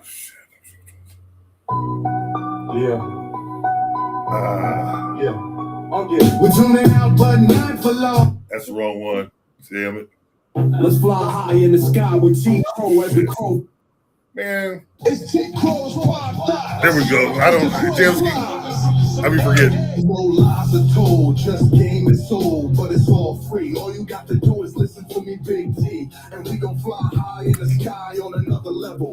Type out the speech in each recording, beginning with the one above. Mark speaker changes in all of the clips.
Speaker 1: shit.
Speaker 2: We're tuning out, but not for long.
Speaker 1: That's the wrong one. Damn it.
Speaker 2: Let's fly high in the sky with T Crow every crow.
Speaker 1: Man.
Speaker 2: It's T Crow's Wi-Fi.
Speaker 1: There we go. I don't. Jamski. I be forgetting.
Speaker 2: No lies are told, just game is sold, but it's all free. All you got to do is listen to me, Big T, and we gon' fly high in the sky on another level.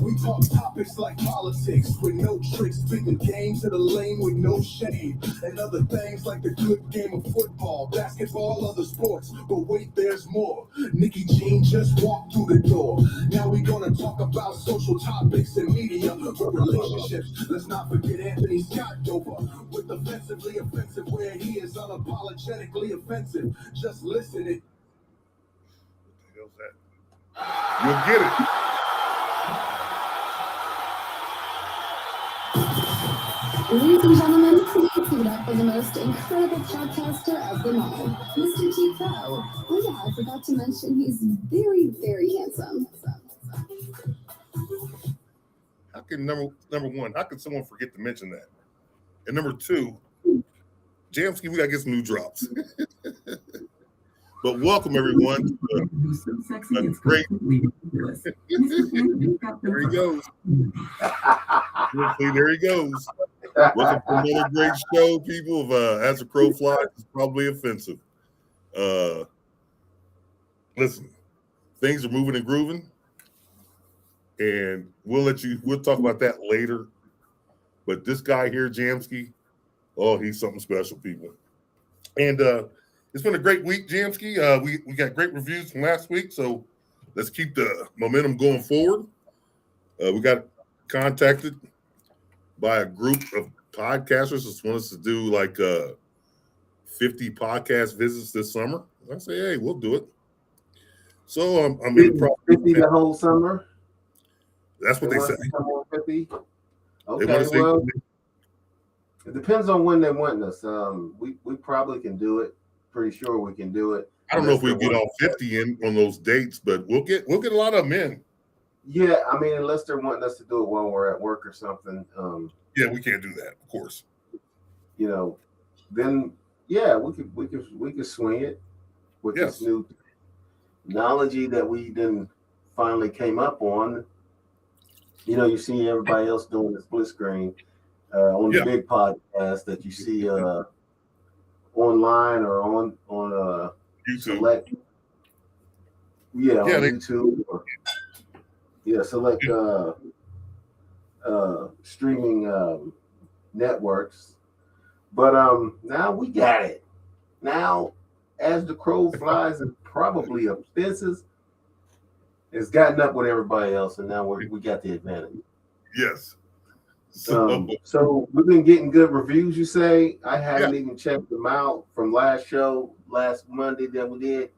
Speaker 2: We talk topics like politics with no tricks, spitting game to the lane with no shade, and other things like the good game of football, basketball, other sports. But wait, there's more. Nikki Jean just walked through the door. Now we gonna talk about social topics and media, relationships. Let's not forget Anthony Scott Dover with offensively offensive, where he is unapologetically offensive. Just listen it.
Speaker 1: What the hell's that? You'll get it.
Speaker 3: Ladies and gentlemen, please give it up for the most incredible podcaster of them all, Mr. T. Crow. Oh yeah, I forgot to mention he's very, very handsome.
Speaker 1: How can number one? How can someone forget to mention that? And number two, Jamski, we gotta get some new drops. But welcome everyone to a great. There he goes. There he goes. Welcome to another great show, people of As a Crow Flies. It's probably offensive. Listen, things are moving and grooving, and we'll talk about that later. But this guy here, Jamski, oh, he's something special, people. And it's been a great week, Jamski. We got great reviews from last week, so let's keep the momentum going forward. We got contacted by a group of podcasters that want us to do like 50 podcast visits this summer. I say, hey, we'll do it. So I'm in the process.
Speaker 4: 50 the whole summer?
Speaker 1: That's what they say.
Speaker 4: 50? Okay,
Speaker 1: They want to say,
Speaker 4: well, it depends on when they want us. We probably can do it. Pretty sure we can do it.
Speaker 1: I don't know if we get all 50 in on those dates, but we'll get a lot of them in.
Speaker 4: Yeah, I mean, unless they're wanting us to do it while we're at work or something.
Speaker 1: Yeah, we can't do that, of course.
Speaker 4: You know, then yeah, we could swing it with this new technology that we then finally came up on. You know, you see everybody else doing the split screen on the big podcast that you see online or on
Speaker 1: YouTube.
Speaker 4: Select. Yeah, on YouTube. Or, select streaming networks. But now we got it. Now, As the Crow Flies and probably offenses, it's gotten up with everybody else, and now we got the advantage.
Speaker 1: Yes.
Speaker 4: So we've been getting good reviews, you say. I haven't even checked them out from last Monday that we did.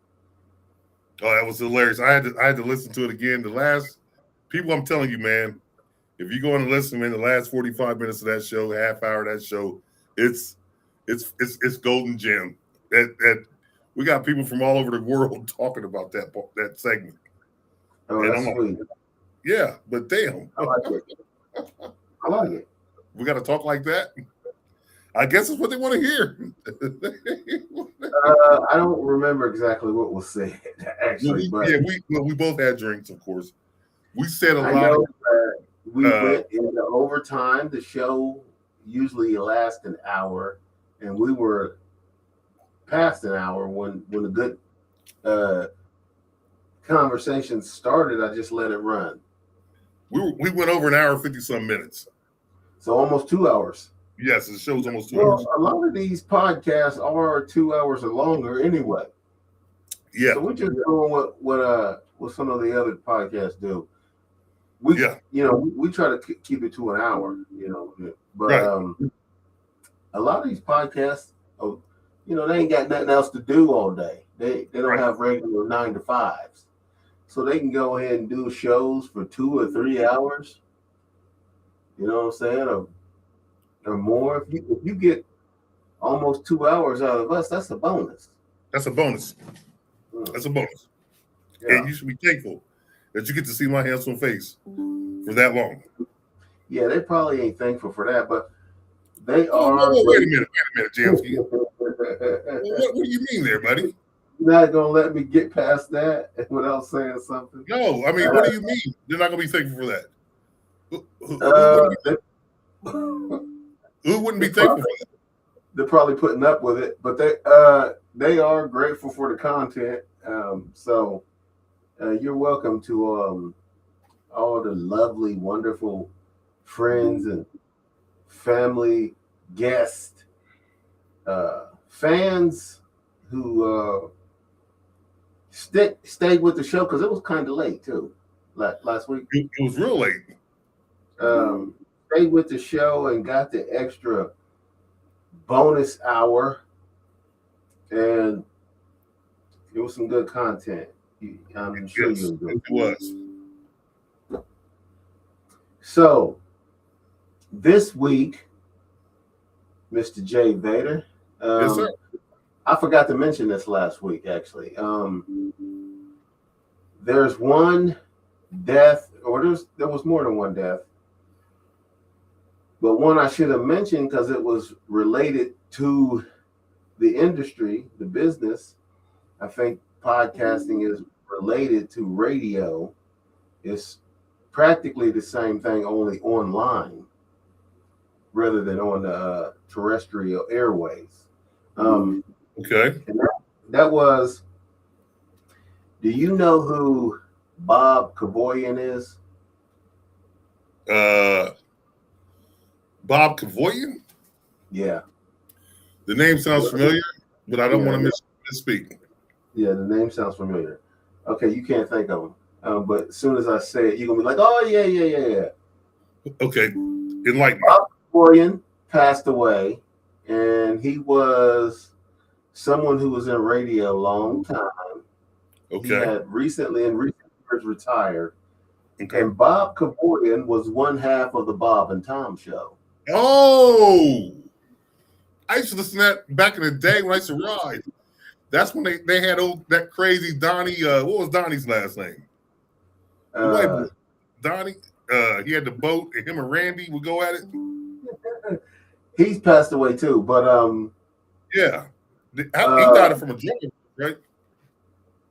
Speaker 1: Oh, that was hilarious. I had to listen to it again. The last people, I'm telling you, man, if you go and listen in the last 45 minutes of that show, half hour of that show, it's golden gem. That we got people from all over the world talking about that segment.
Speaker 4: Oh,
Speaker 1: and
Speaker 4: that's sweet.
Speaker 1: Yeah, but damn.
Speaker 4: I like it. I like it.
Speaker 1: We got to talk like that. I guess it's what they want to hear.
Speaker 4: I don't remember exactly what was said, actually.
Speaker 1: We both had drinks, of course. We said a lot.
Speaker 4: Know we went into overtime. The show usually lasts an hour, and we were past an hour when the good conversation started. I just let it run.
Speaker 1: We went over an hour and 50-some minutes.
Speaker 4: So almost 2 hours.
Speaker 1: Yes, the show's almost 2 hours.
Speaker 4: A lot of these podcasts are 2 hours or longer anyway.
Speaker 1: Yeah.
Speaker 4: So we're just doing what some of the other podcasts do. We try to keep it to an hour, but a lot of these podcasts, they ain't got nothing else to do all day. They don't have regular 9 to 5s. So they can go ahead and do shows for 2 or 3 hours. You know what I'm saying? Or more. If you get almost 2 hours out of us, that's a bonus.
Speaker 1: That's a bonus. That's a bonus. Yeah. And you should be thankful. that you get to see my handsome face for that long.
Speaker 4: Yeah, they probably ain't thankful for that, but they are.
Speaker 1: Wait a minute, Jamsky. what do you mean there, buddy?
Speaker 4: You're not gonna let me get past that without saying something?
Speaker 1: No, I mean, what do you mean? They're not gonna be thankful for that. Who wouldn't be thankful for that?
Speaker 4: They're probably putting up with it, but they are grateful for the content. So you're welcome to all the lovely, wonderful friends and family, guests, fans who stayed with the show because it was kind of late too. Last week
Speaker 1: it was real late.
Speaker 4: Stayed with the show and got the extra bonus hour, and it was some good content. I'm sure you enjoyed it.
Speaker 1: It was.
Speaker 4: So this week, Mr. Jay Vader.
Speaker 1: Yes, sir.
Speaker 4: I forgot to mention this last week, actually. There's one death, or there was more than one death, but one I should have mentioned because it was related to the industry, the business. I think podcasting is related to radio. It's practically the same thing, only online rather than on the terrestrial airways.
Speaker 1: Okay.
Speaker 4: And that was, do you know who Bob Kevoian is?
Speaker 1: Bob Kevoian?
Speaker 4: Yeah.
Speaker 1: The name sounds familiar, but I don't want to misspeak.
Speaker 4: Yeah, the name sounds familiar. Okay, you can't think of him. But as soon as I say it, you're going to be like, oh, yeah.
Speaker 1: Okay. Enlighten me.
Speaker 4: Bob Kevoian passed away, and he was someone who was in radio a long time.
Speaker 1: Okay.
Speaker 4: He had recently in recent years retired.
Speaker 1: Okay.
Speaker 4: And Bob Kevoian was one half of the Bob and Tom show.
Speaker 1: Oh, I used to listen to that back in the day when I used to ride. That's when they had that crazy Donnie. What was Donnie's last name? Donnie. He had the boat, and him and Randy would go at it.
Speaker 4: He's passed away too, but
Speaker 1: yeah, he died from a drug, right?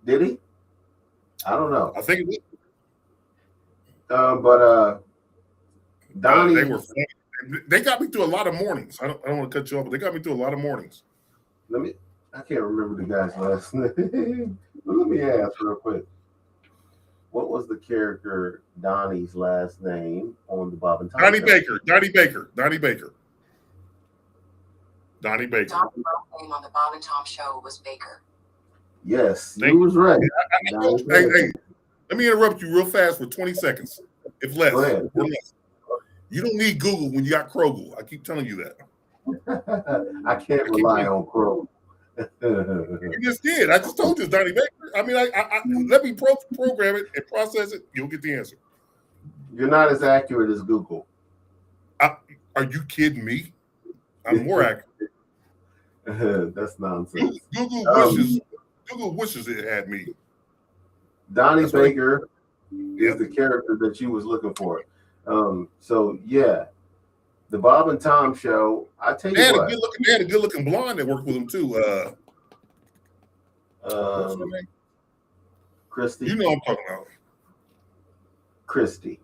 Speaker 4: Did he? I don't know.
Speaker 1: I think it was.
Speaker 4: But Donnie,
Speaker 1: they were funny. They got me through a lot of mornings. I don't want to cut you off, but they got me through a lot of mornings.
Speaker 4: I can't remember the guy's last name. But let me ask real quick. What was the character Donnie's last name on the Bob and Tom
Speaker 1: Donnie
Speaker 4: show?
Speaker 1: Baker. Donnie Baker.
Speaker 5: Donnie's last name on the Bob and Tom show was Baker.
Speaker 4: Yes, he was right.
Speaker 1: Hey, let me interrupt you real fast for 20 seconds, if less.
Speaker 4: Go ahead.
Speaker 1: Or less. You don't need Google when you got Kroger. I keep telling you that.
Speaker 4: I can't rely on Crow.
Speaker 1: You just did. I just told you it's Donnie Baker. I mean, I let me program it and process it. You'll get the answer.
Speaker 4: You're not as accurate as Google.
Speaker 1: Are you kidding me? I'm more accurate.
Speaker 4: That's nonsense.
Speaker 1: Google wishes it had me.
Speaker 4: Donnie
Speaker 1: That's
Speaker 4: Baker
Speaker 1: right.
Speaker 4: is the character that you was looking for. So yeah, the Bob and Tom show. I tell you what,
Speaker 1: they had a good looking blonde that worked with them too. What's her name?
Speaker 4: Christy.
Speaker 1: You know what I'm talking about.
Speaker 4: Christy.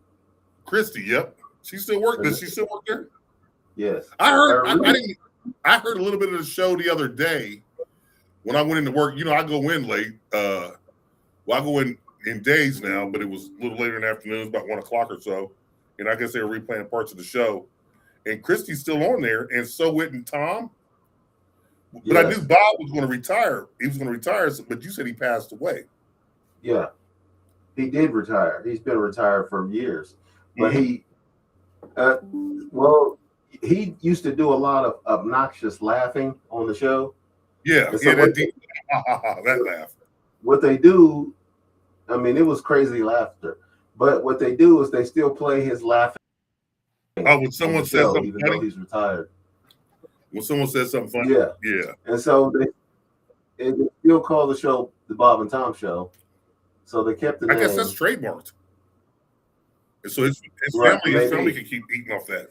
Speaker 1: Yep. She still worked. Does she still work there?
Speaker 4: Yes.
Speaker 1: I heard. I heard a little bit of the show the other day when I went into work. You know, I go in late. I go in days now, but it was a little later in the afternoon, about 1 o'clock or so. And I guess they were replaying parts of the show. And Christy's still on there, and so went Tom. But yes. I knew Bob was going to retire. He was going to retire, but you said he passed away.
Speaker 4: Yeah, he did retire. He's been retired for years. But he used to do a lot of obnoxious laughing on the show.
Speaker 1: Yeah,
Speaker 4: so
Speaker 1: that laugh.
Speaker 4: What they do, I mean, it was crazy laughter. But what they do is they still play his laughing.
Speaker 1: Oh, when someone says something
Speaker 4: even
Speaker 1: funny?
Speaker 4: Though he's retired.
Speaker 1: When someone says something funny?
Speaker 4: Yeah. And so they still call the show the Bob and Tom show. So they kept the name.
Speaker 1: I guess that's trademarked. So his family can keep eating off that.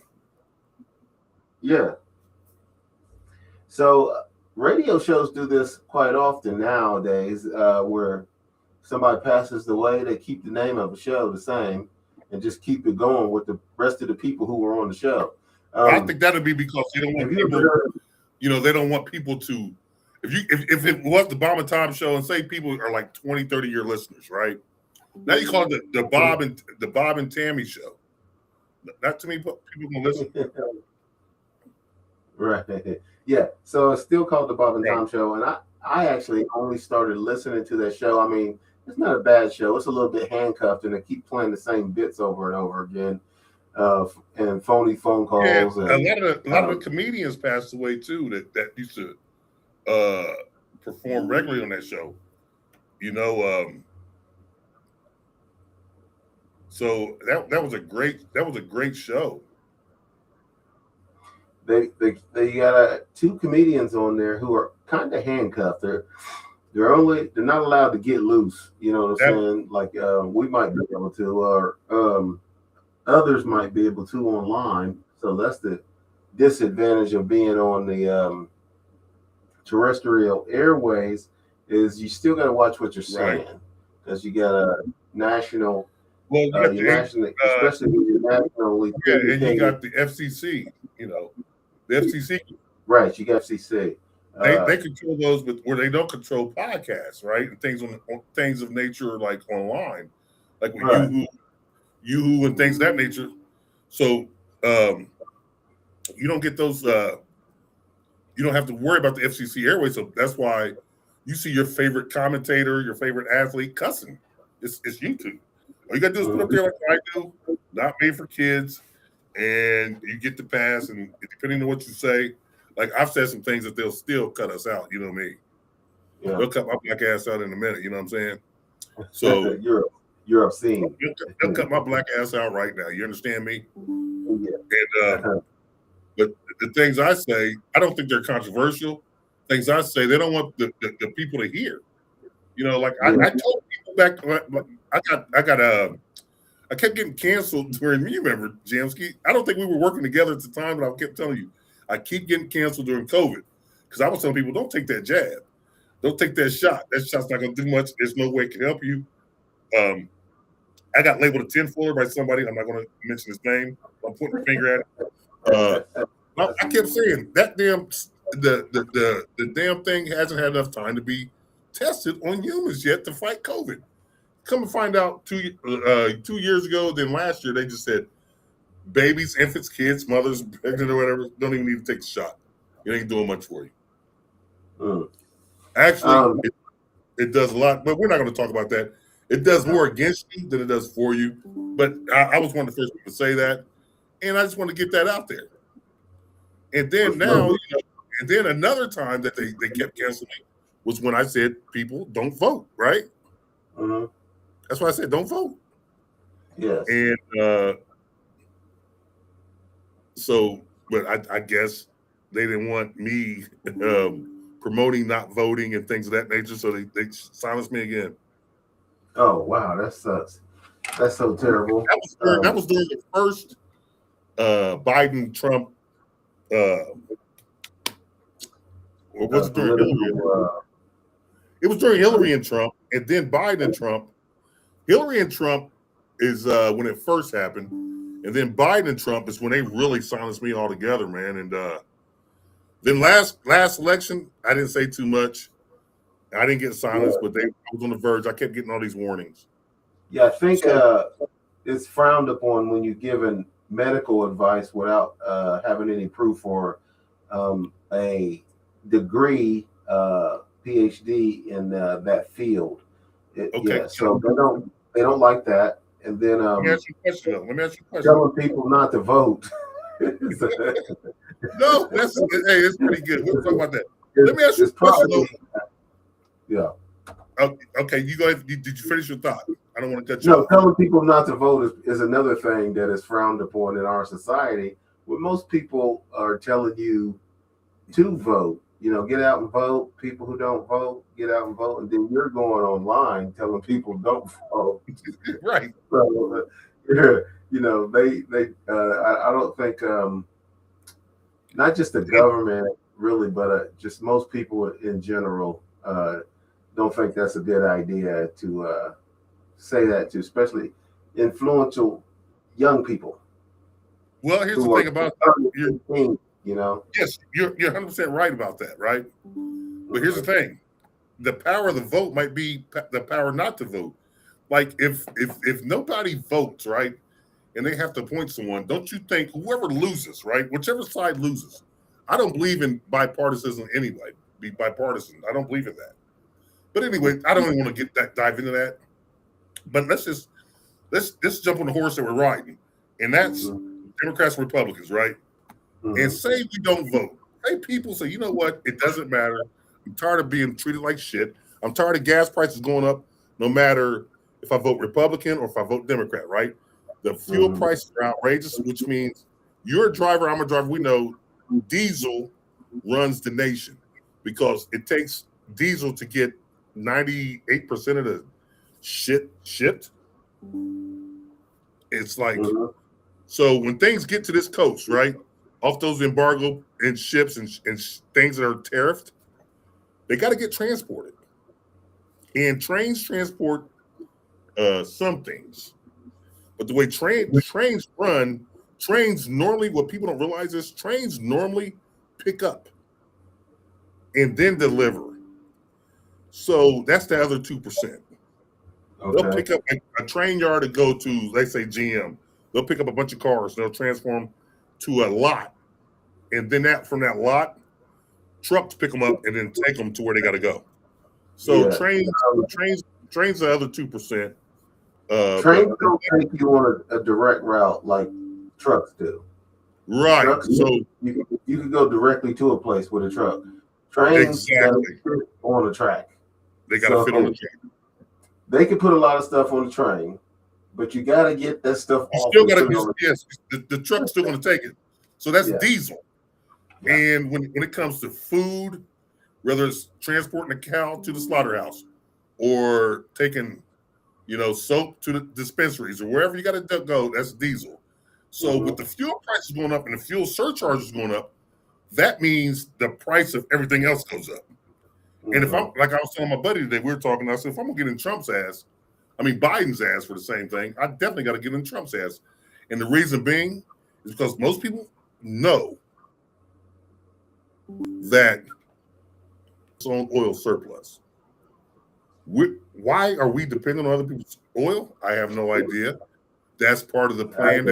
Speaker 4: Yeah. So radio shows do this quite often nowadays, where somebody passes away, they keep the name of the show the same and just keep it going with the rest of the people who were on the show.
Speaker 1: I think that'd be because they don't want people, they don't want people to, if it was the Bob and Tom show and say people are like 20, 30-year listeners, right? Now you call it the Bob and Tammy show. Not too many people can listen.
Speaker 4: Right. Yeah. So it's still called the Bob and Tom show. And I actually only started listening to that show. I mean, it's not a bad show. It's a little bit handcuffed and they keep playing the same bits over and over again. And phony phone calls.
Speaker 1: Yeah,
Speaker 4: and,
Speaker 1: a lot of the comedians passed away too that used to perform regularly on that show. So that was a great show.
Speaker 4: They got two comedians on there who are kind of handcuffed. They're not allowed to get loose. You know what I'm saying? Like we might be able to, or others might be able to online. So that's the disadvantage of being on the terrestrial airways, is you still got to watch what you're saying, because you got a national.
Speaker 1: Well,
Speaker 4: especially when you're nationally.
Speaker 1: Yeah, and you got the FCC. The FCC.
Speaker 4: Right, you got FCC.
Speaker 1: They control those, but where they don't control podcasts, right? And things on things of nature like online, like with Yahoo and things of that nature. So you don't get those. You don't have to worry about the FCC airways. So that's why you see your favorite commentator, your favorite athlete cussing. It's YouTube. All you got to do is put up there like I do, not made for kids, and you get the pass. And depending on what you say, like I've said some things that they'll still cut us out. You know me. Yeah. They'll cut my black ass out in a minute. You know what I'm saying? So
Speaker 4: you're obscene.
Speaker 1: They'll cut my black ass out right now. You understand me?
Speaker 4: Yeah.
Speaker 1: And but the things I say, I don't think they're controversial. Things I say, they don't want the people to hear. Like I told people back. I kept getting canceled during. You remember, Jamsky? I don't think we were working together at the time, but I kept telling you, I keep getting canceled during COVID because I was telling people, don't take that jab, don't take that shot. That shot's not going to do much. There's no way it can help you. I got labeled a tinfoiler by somebody. I'm not going to mention his name. I'm pointing the finger at it. I kept saying that the damn thing hasn't had enough time to be tested on humans yet to fight COVID. Come to find out 2 years ago, then last year, they just said babies, infants, kids, mothers, pregnant or whatever, don't even need to take the shot. It ain't doing much for you. Actually, it does a lot, but we're not going to talk about that. It does more against you than it does for you. But I was one of the first people to say that, and I just want to get that out there. And then now, and then another time that they kept canceling was when I said people don't vote, right? That's why I said don't vote.
Speaker 4: Yes.
Speaker 1: And so, but I guess they didn't want me promoting not voting and things of that nature, so they silenced me again.
Speaker 4: Oh wow, that sucks. That's so terrible.
Speaker 1: That was during the first Biden-Trump. Or was it during Hillary? It was during Hillary and Trump, and then Biden and Trump. Hillary and Trump is when it first happened, and then Biden and Trump is when they really silenced me altogether, man. And then last election, I didn't say too much. I didn't get silenced, but I was on the verge. I kept getting all these warnings.
Speaker 4: Yeah, I think it's frowned upon when you're given medical advice without having any proof or a degree, PhD in that field.
Speaker 1: Okay.
Speaker 4: Yeah, so they don't like that. And then
Speaker 1: let me ask you a question.
Speaker 4: Telling people not to vote.
Speaker 1: No, it's pretty good. We'll talk about that. Let me ask you a question though.
Speaker 4: Yeah.
Speaker 1: Okay, you go ahead. Did you finish your thought? I don't want to cut you
Speaker 4: off.
Speaker 1: No,
Speaker 4: telling people not to vote is another thing that is frowned upon in our society, where most people are telling you to vote. get out and vote. People who don't vote, get out and vote. And then you're going online telling people don't vote.
Speaker 1: Right.
Speaker 4: So, I don't think, not just the government really, but just most people in general don't think that's a good idea to say that to, especially influential young people.
Speaker 1: Well, here's the thing about
Speaker 4: that.
Speaker 1: Yes, you're 100% right about that, right? But here's the thing: the power of the vote might be the power not to vote. Like if nobody votes, right, and they have to appoint someone, don't you think whoever loses, right, whichever side loses? I don't believe in bipartisanship anyway. Be bipartisan. I don't believe in that. But anyway, I don't even want to dive into that. But let's jump on the horse that we're riding, and that's Democrats and Republicans, right? And say we don't vote. Say people say, you know what? It doesn't matter. I'm tired of being treated like shit. I'm tired of gas prices going up no matter if I vote Republican or if I vote Democrat, right? The fuel prices are outrageous, which means you're a driver, I'm a driver. We know diesel runs the nation because it takes diesel to get 98% of the shit shipped. It's like, so when things get to this coast, right? Off those embargo and ships and things that are tariffed, they got to get transported. And trains transport some things. But the way trains run, trains normally, what people don't realize is trains normally pick up and then deliver. So that's the other 2%. Okay. They'll pick up a train yard to go to, let's say GM. They'll pick up a bunch of cars. They'll transform to a lot, and then from that lot, trucks pick them up and then take them to where they got to go. So trains the other 2%.
Speaker 4: Trains don't take you on a direct route like trucks do.
Speaker 1: Right.
Speaker 4: Trucks, so you can go directly to a place with a truck. Trains gotta fit on a track.
Speaker 1: They got to fit on the track.
Speaker 4: They can put a lot of stuff on the train, but you got to get that stuff off.
Speaker 1: Still got to, yes, the truck's still going to take it. So that's diesel. Yeah. And when it comes to food, whether it's transporting a cow to the slaughterhouse or taking, soap to the dispensaries or wherever you got to go, that's diesel. So with the fuel prices going up and the fuel surcharges going up, that means the price of everything else goes up. And if I'm, like I was telling my buddy today, we were talking, I said, if I'm going to get in Biden's ass for the same thing, I definitely got to get in Trump's ass. And the reason being is because most people know that it's on oil surplus. Why are we dependent on other people's oil? I have no idea. That's part of the plan.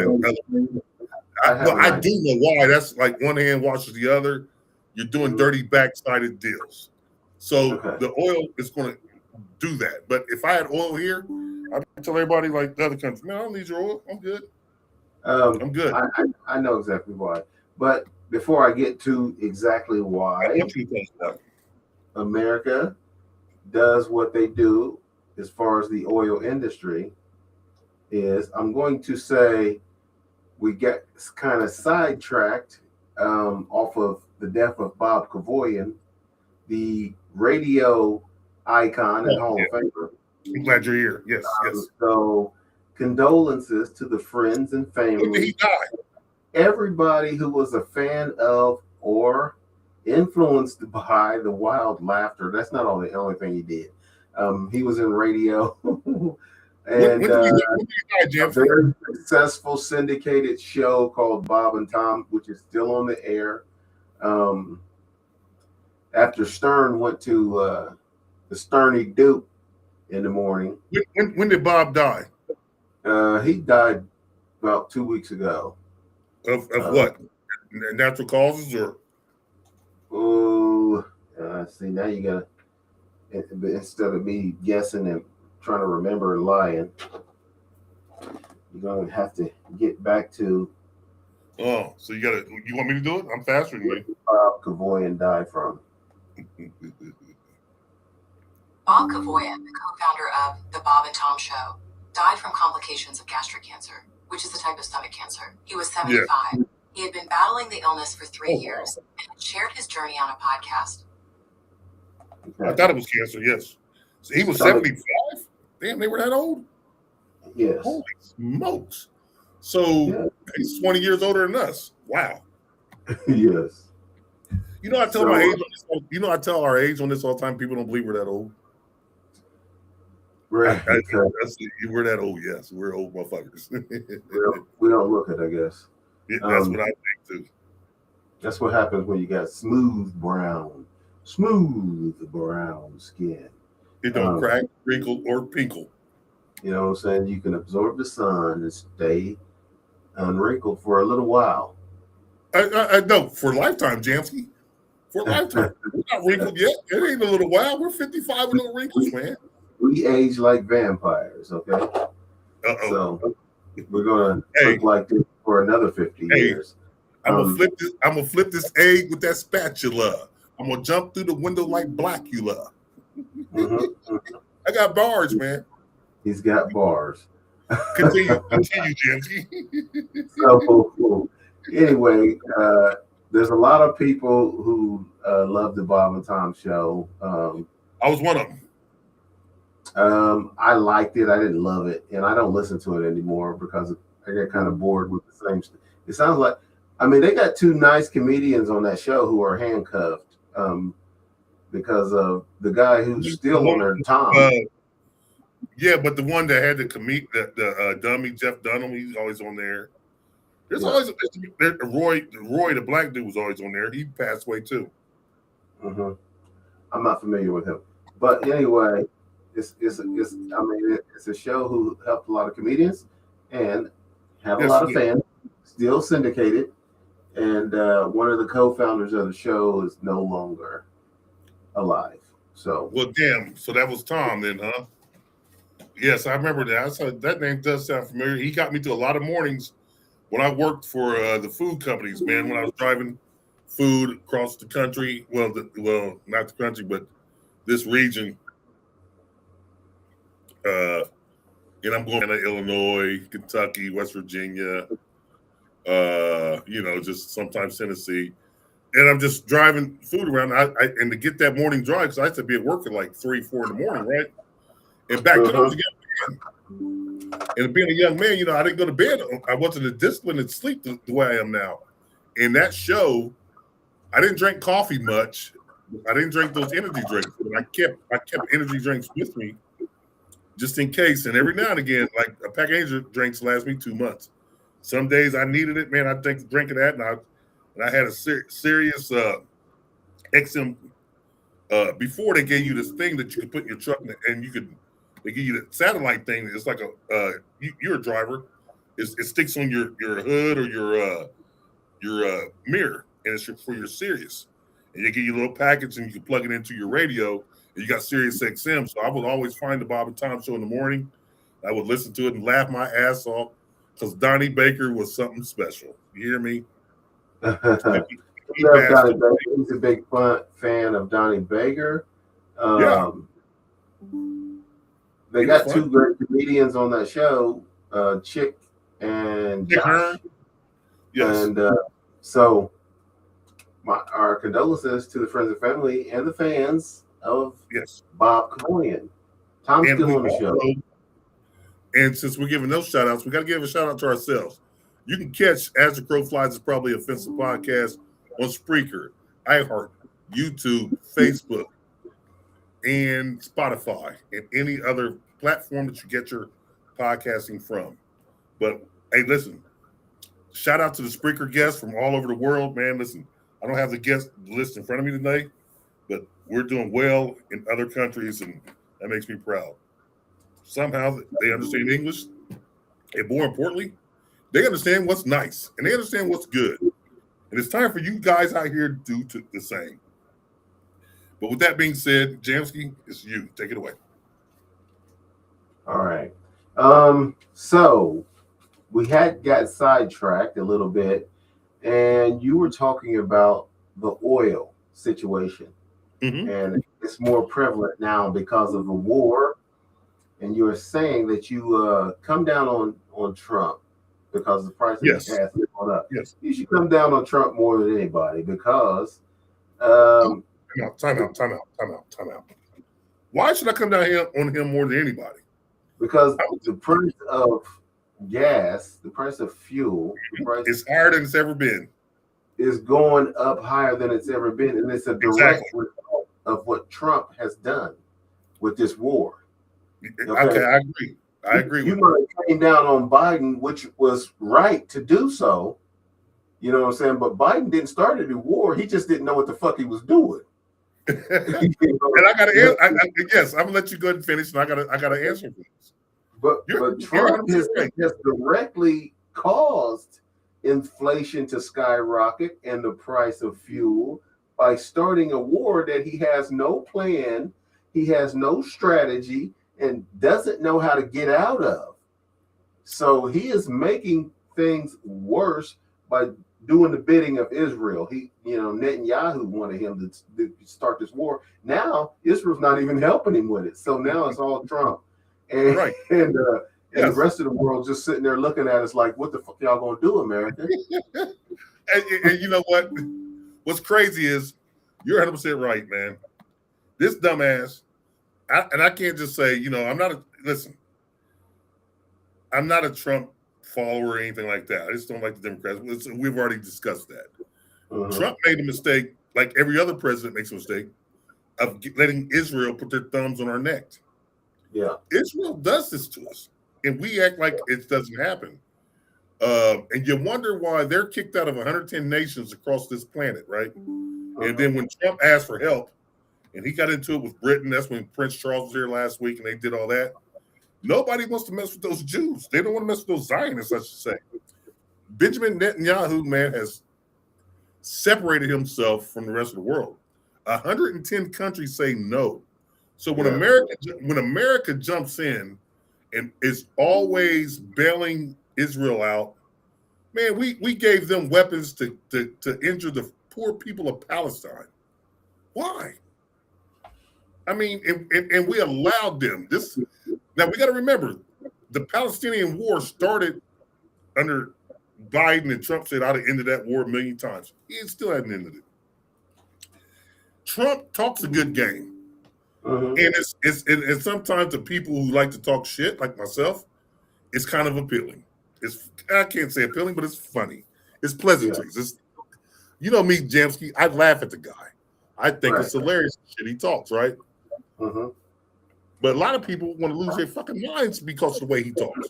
Speaker 1: I do know why. That's like one hand washes the other. You're doing dirty backsided deals. So the oil is going to do that. But if I had oil here, I'd tell everybody like the other countries, man, I don't need your oil. I'm good. I'm good.
Speaker 4: I know exactly why. But before I get to exactly why America does what they do as far as the oil industry is, I'm going to say we get kind of sidetracked off of the death of Bob Kevoian, the radio icon and Hall of Famer.
Speaker 1: I'm glad you're here. Yes, yes.
Speaker 4: So condolences to the friends and family.
Speaker 1: When did he die?
Speaker 4: Everybody who was a fan of or influenced by the Wild Laughter. That's not the only thing he did. He was in radio. And a very successful syndicated show called Bob and Tom, which is still on the air. After Stern went to the Sterny Duke in the morning.
Speaker 1: When did Bob die?
Speaker 4: He died about 2 weeks ago.
Speaker 1: Of what? Natural causes or?
Speaker 4: Oh, see, now you gotta, instead of me guessing and trying to remember and lying, you're gonna have to get back to.
Speaker 1: Oh, so you want me to do it? I'm faster than you.
Speaker 4: Bob Kevoian died from.
Speaker 5: Bob Kevoian, the co-founder of The Bob and Tom Show, died from complications of gastric cancer, which is a type of stomach cancer. He was 75. Yeah. He had been battling the illness for 3 years and shared his journey on a podcast.
Speaker 1: Okay. I thought it was cancer. Yes, so he was 75. Damn, they were that old.
Speaker 4: Yes.
Speaker 1: Holy smokes! So he's 20 years older than us. Wow.
Speaker 4: Yes.
Speaker 1: You know, I tell my age. I tell our age on this all the time. People don't believe we're that old.
Speaker 4: Right.
Speaker 1: We're that old. Yes, we're old motherfuckers.
Speaker 4: we don't look it, I guess.
Speaker 1: Yeah, that's what I think too.
Speaker 4: That's what happens when you got smooth brown skin.
Speaker 1: It don't crack, wrinkle, or pinkle.
Speaker 4: You know what I'm saying? You can absorb the sun and stay unwrinkled for a little while.
Speaker 1: I know, for a lifetime, Jamsky. For a lifetime. We're not wrinkled yet. It ain't a little while. We're 55 with no wrinkles, man.
Speaker 4: We age like vampires, okay? Uh-oh. So we're gonna look like this for another 50 years.
Speaker 1: I'm gonna flip this egg with that spatula. I'm gonna jump through the window like Blackula. I got bars, man.
Speaker 4: He's got bars.
Speaker 1: Continue, Jamsky.
Speaker 4: So anyway, there's a lot of people who love the Bob and Tom show.
Speaker 1: I was one of them.
Speaker 4: I liked it. I didn't love it, and I don't listen to it anymore because I get kind of bored with the same. It sounds like, I mean, they got two nice comedians on that show who are handcuffed because of the guy who's still on there, Tom.
Speaker 1: Yeah, but the one that had the dummy, Jeff Dunham, he's always on there. There's always Roy, the black dude, was always on there. He passed away too.
Speaker 4: I'm not familiar with him, but anyway, it's a show who helped a lot of comedians and have a lot of fans. Still syndicated, and one of the co-founders of the show is no longer alive. So
Speaker 1: damn. So that was Tom then, huh? Yes, I remember that. I said that name does sound familiar. He got me to a lot of mornings when I worked for the food companies, man. When I was driving food across the country, not the country, but this region. And I'm going to Illinois, Kentucky, West Virginia, just sometimes Tennessee. And I'm just driving food around. And to get that morning drive, because I had to be at work at like 3, 4 in the morning, right? And back then I was a young man. And being a young man, I didn't go to bed. I wasn't as disciplined and sleep the way I am now. In that show, I didn't drink coffee much. I didn't drink those energy drinks. But I kept energy drinks with me just in case. And every now and again, like a pack of energy drinks lasts me 2 months. Some days I needed it, man. I take a drink of that, and I had a serious XM. Before they gave you this thing that you could put in your truck, and they give you the satellite thing. It's like you're a driver. It sticks on your hood or your mirror, and it's for your Sirius. And they give you a little package, and you can plug it into your radio. And you got Sirius XM. So I would always find the Bob and Tom show in the morning. I would listen to it and laugh my ass off because Donnie Baker was something special. You hear me?
Speaker 4: He's a big fan of Donnie Baker. They got two great comedians on that show, Chick and Josh.
Speaker 1: Yes.
Speaker 4: And so our condolences to the friends and family and the fans of Bob Cohen. Tom's still on the show.
Speaker 1: And since we're giving those shout outs, we got to give a shout out to ourselves. You can catch As the Crow Flies is Probably Offensive podcast on Spreaker, iHeart, YouTube, Facebook, and Spotify, and any other platform that you get your podcasting from. But hey, listen, shout out to the Spreaker guests from all over the world, man. Listen, I don't have the guest list in front of me today, but we're doing well in other countries, and that makes me proud. Somehow they understand English, and more importantly, they understand what's nice, and they understand what's good. And it's time for you guys out here to do the same. But with that being said, Jamsky, it's you. Take it away.
Speaker 4: All right. So we had got sidetracked a little bit, and you were talking about the oil situation. And it's more prevalent now because of the war. And you were saying that you come down on Trump because the price of gas has gone up.
Speaker 1: Yes.
Speaker 4: You should come down on Trump more than anybody because
Speaker 1: Time out. Why should I come down here on him more than anybody?
Speaker 4: Because the price of gas, the price of fuel,
Speaker 1: is higher than it's ever been.
Speaker 4: Is going up higher than it's ever been, and it's a direct result of what Trump has done with this war.
Speaker 1: Okay, I agree.
Speaker 4: You might have came down on Biden, which was right to do so. You know what I'm saying? But Biden didn't start the war. He just didn't know what the fuck he was doing.
Speaker 1: And I got to yes, I'm gonna let you go ahead and finish, and I got to answer this.
Speaker 4: But Trump has directly caused inflation to skyrocket and the price of fuel by starting a war that he has no plan, he has no strategy, and doesn't know how to get out of. So he is making things worse by doing the bidding of Israel. Netanyahu wanted him to start this war. Now Israel's not even helping him with it. So now it's all Trump. And the rest of the world just sitting there looking at us like, what the fuck y'all gonna do, America?
Speaker 1: and you know what? What's crazy is you're 100% right, man. This dumbass, I can't just say, I'm not a Trump follower or anything like that. I just don't like the Democrats. We've already discussed that. Trump made a mistake, like every other president makes a mistake, of letting Israel put their thumbs on our neck.
Speaker 4: Yeah,
Speaker 1: Israel does this to us, and we act like it doesn't happen. And you wonder why they're kicked out of 110 nations across this planet, right? And then when Trump asked for help, and he got into it with Britain, that's when Prince Charles was here last week, and they did all that. Nobody wants to mess with those Jews. They don't want to mess with those Zionists, I should say. Benjamin Netanyahu, man, has separated himself from the rest of the world. 110 countries say no. So when America jumps in and is always bailing Israel out, man, we gave them weapons to injure the poor people of Palestine. Why? I mean, and we allowed them this. Now we got to remember, the Palestinian war started under Biden, and Trump said I'd have ended that war a million times. He still hadn't ended it. Trump talks a good game. And it's sometimes the people who like to talk shit, like myself, it's kind of appealing. I can't say appealing, but it's funny. It's pleasantries. Yeah. You know me, Jamsky, I laugh at the guy. I think it's hilarious shit he talks, right? But a lot of people want to lose their fucking minds because of the way he talks.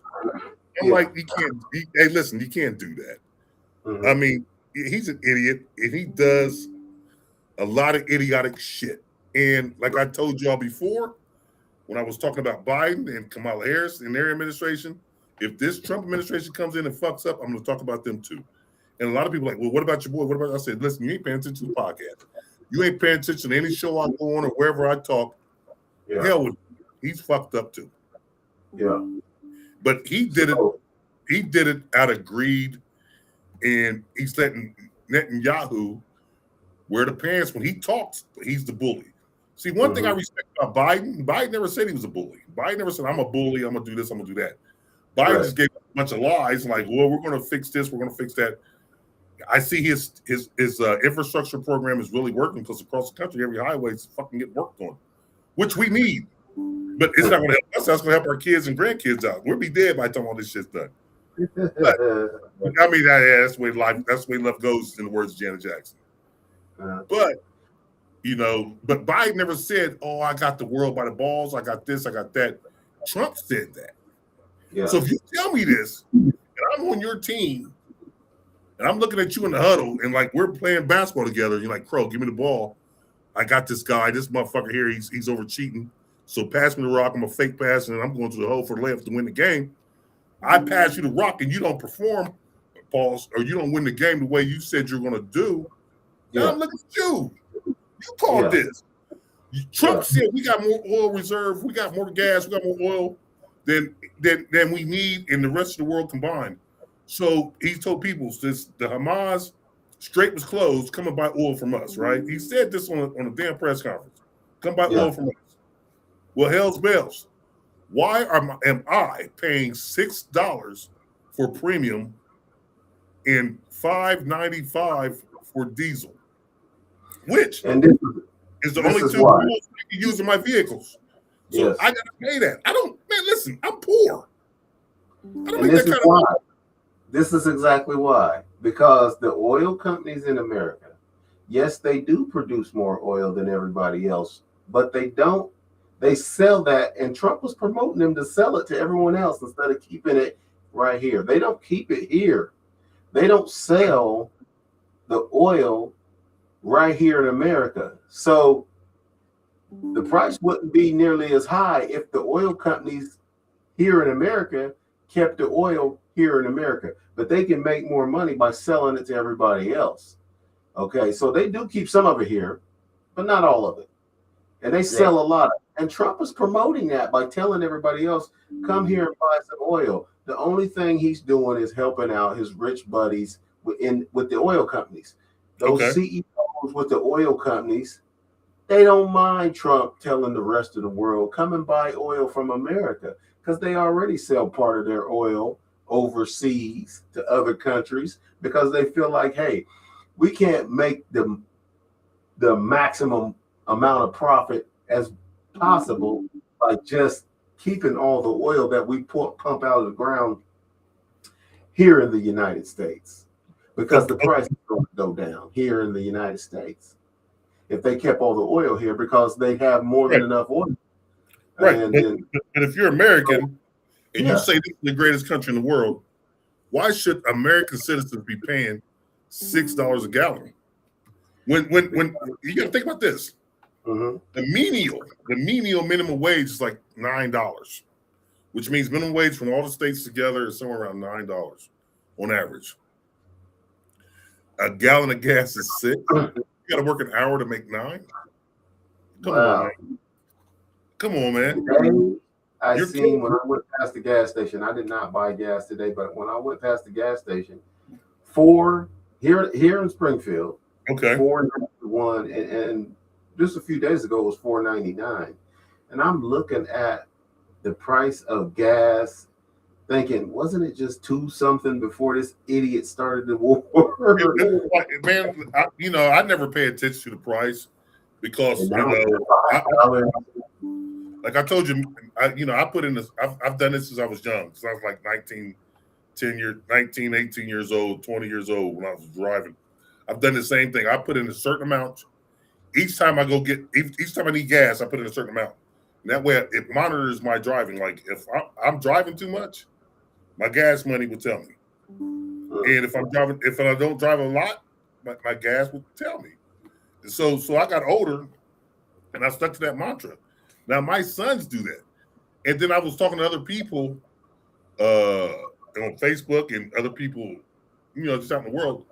Speaker 1: I'm like, hey, listen, you can't do that. I mean, he's an idiot, and he does a lot of idiotic shit. And like I told y'all before, when I was talking about Biden and Kamala Harris and their administration, if this Trump administration comes in and fucks up, I'm going to talk about them too. And a lot of people are like, well, what about your boy? What about? I said, listen, you ain't paying attention to the podcast. You ain't paying attention to any show I go on or wherever I talk. Yeah. Hell with him. He's fucked up too.
Speaker 4: Yeah.
Speaker 1: But he did it. He did it out of greed, and he's letting Netanyahu wear the pants when he talks. He's the bully. See, one thing I respect about Biden never said he was a bully. Biden never said, I'm a bully, I'm going to do this, I'm going to do that. Biden just gave a bunch of lies like, well, we're going to fix this, we're going to fix that. I see his infrastructure program is really working because across the country, every highway is fucking getting worked on, which we need. But it's not going to help us. That's going to help our kids and grandkids out. We'll be dead by the time all this shit's done. But, I mean, that's the way life goes, in the words of Janet Jackson. But Biden never said, oh, I got the world by the balls, I got this, I got that. Trump said that. Yeah. So if you tell me this, and I'm on your team, and I'm looking at you in the huddle, and like we're playing basketball together, and you're like, Crow, give me the ball. I got this guy, this motherfucker here, he's over cheating. So pass me the rock, I'm a fake pass, and I'm going to the hole for the layup to win the game. I pass you the rock, and you don't perform, pause, or you don't win the game the way you said you're going to do. Now I'm looking at you. You called this. Trump said we got more oil reserve, we got more gas, we got more oil than we need in the rest of the world combined. So he told people the Hamas Strait was closed, come and buy oil from us, right? He said this on a damn press conference. Come buy oil from us. Well, hell's bells. Why am I paying $6 for premium and $5.95 for diesel? Which
Speaker 4: and
Speaker 1: It's the only two fuels I can use in my vehicles. So I gotta pay that. I don't, man, listen, I'm poor. I don't
Speaker 4: and this is why. This is exactly why. Because the oil companies in America, yes, they do produce more oil than everybody else, but they don't. They sell that, and Trump was promoting them to sell it to everyone else instead of keeping it right here. They don't keep it here. They don't sell the oil right here in America. So the price wouldn't be nearly as high if the oil companies here in America kept the oil here in America. But they can make more money by selling it to everybody else. Okay, so they do keep some of it here, but not all of it. And they sell a lot of it. And Trump is promoting that by telling everybody else, come here and buy some oil. The only thing he's doing is helping out his rich buddies with the oil companies. Those CEOs with the oil companies, they don't mind Trump telling the rest of the world, come and buy oil from America, because they already sell part of their oil overseas to other countries because they feel like, hey, we can't make the maximum amount of profit as possible by just keeping all the oil that we pump out of the ground here in the United States, because the price is going to go down here in the United States if they kept all the oil here, because they have more than enough oil.
Speaker 1: Right. But if you're American and you say this is the greatest country in the world, why should American citizens be paying $6 a gallon? When you got to think about this. The menial minimum wage is like $9, which means minimum wage from all the states together is somewhere around $9 on average. A gallon of gas is $6. You got to work an hour to make $9. Come on, man.
Speaker 4: Today, I seen when I went past the gas station. I did not buy gas today, but when I went past the gas station, here in Springfield, $4.91, and just a few days ago it was $4.99, and I'm looking at the price of gas, thinking, wasn't it just $2 something before this idiot started the war?
Speaker 1: Man, I never pay attention to the price because like I told you, I put in this. I've done this since I was young. Since I was like 18 years old, 20 years old when I was driving. I've done the same thing. I put in a certain amount. Each time I need gas, I put in a certain amount. And that way it monitors my driving. Like if I'm driving too much, my gas money will tell me. And if I don't drive a lot, my gas will tell me. And so I got older and I stuck to that mantra. Now my sons do that. And then I was talking to other people on Facebook and other people, just out in the world.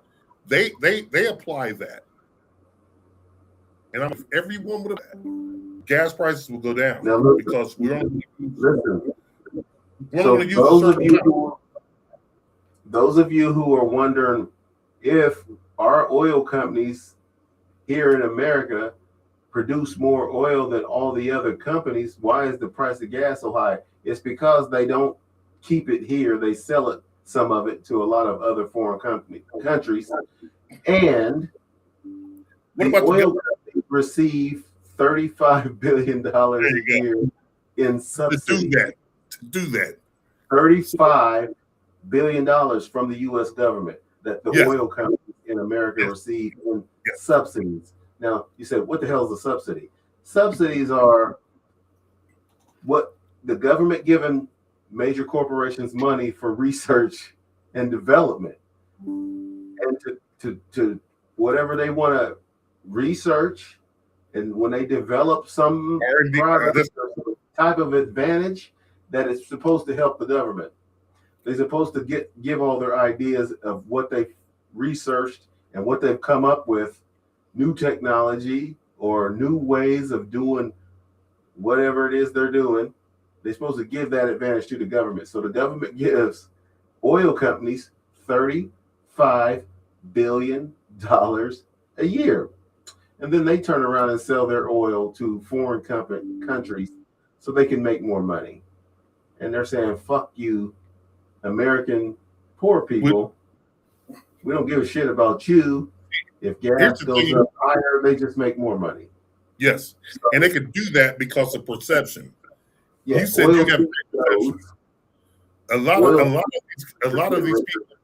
Speaker 1: They apply that. And if everyone would have, gas prices will go down because we're only
Speaker 4: those of you who are wondering if our oil companies here in America produce more oil than all the other companies, why is the price of gas so high? It's because they don't keep it here. They sell it, some of it, to a lot of other foreign countries. And the oil companies receive $35 billion a year in subsidies.
Speaker 1: To do that.
Speaker 4: $35 billion from the U.S. government that the oil companies in America receive in subsidies. Now, you said, what the hell is a subsidy? Subsidies are what the government giving major corporations money for research and development, and to whatever they want to research, and when they develop some product or some type of advantage that is supposed to help the government, they're supposed to give all their ideas of what they've researched and what they've come up with, new technology or new ways of doing whatever it is they're doing. They're supposed to give that advantage to the government. So the government gives oil companies $35 billion a year. And then they turn around and sell their oil to foreign countries so they can make more money. And they're saying, fuck you, American poor people. We don't give a shit about you. If gas goes up higher, they just make more money.
Speaker 1: Yes, and they could do that because of perception.
Speaker 4: Yeah,
Speaker 1: you said you got a lot of these people.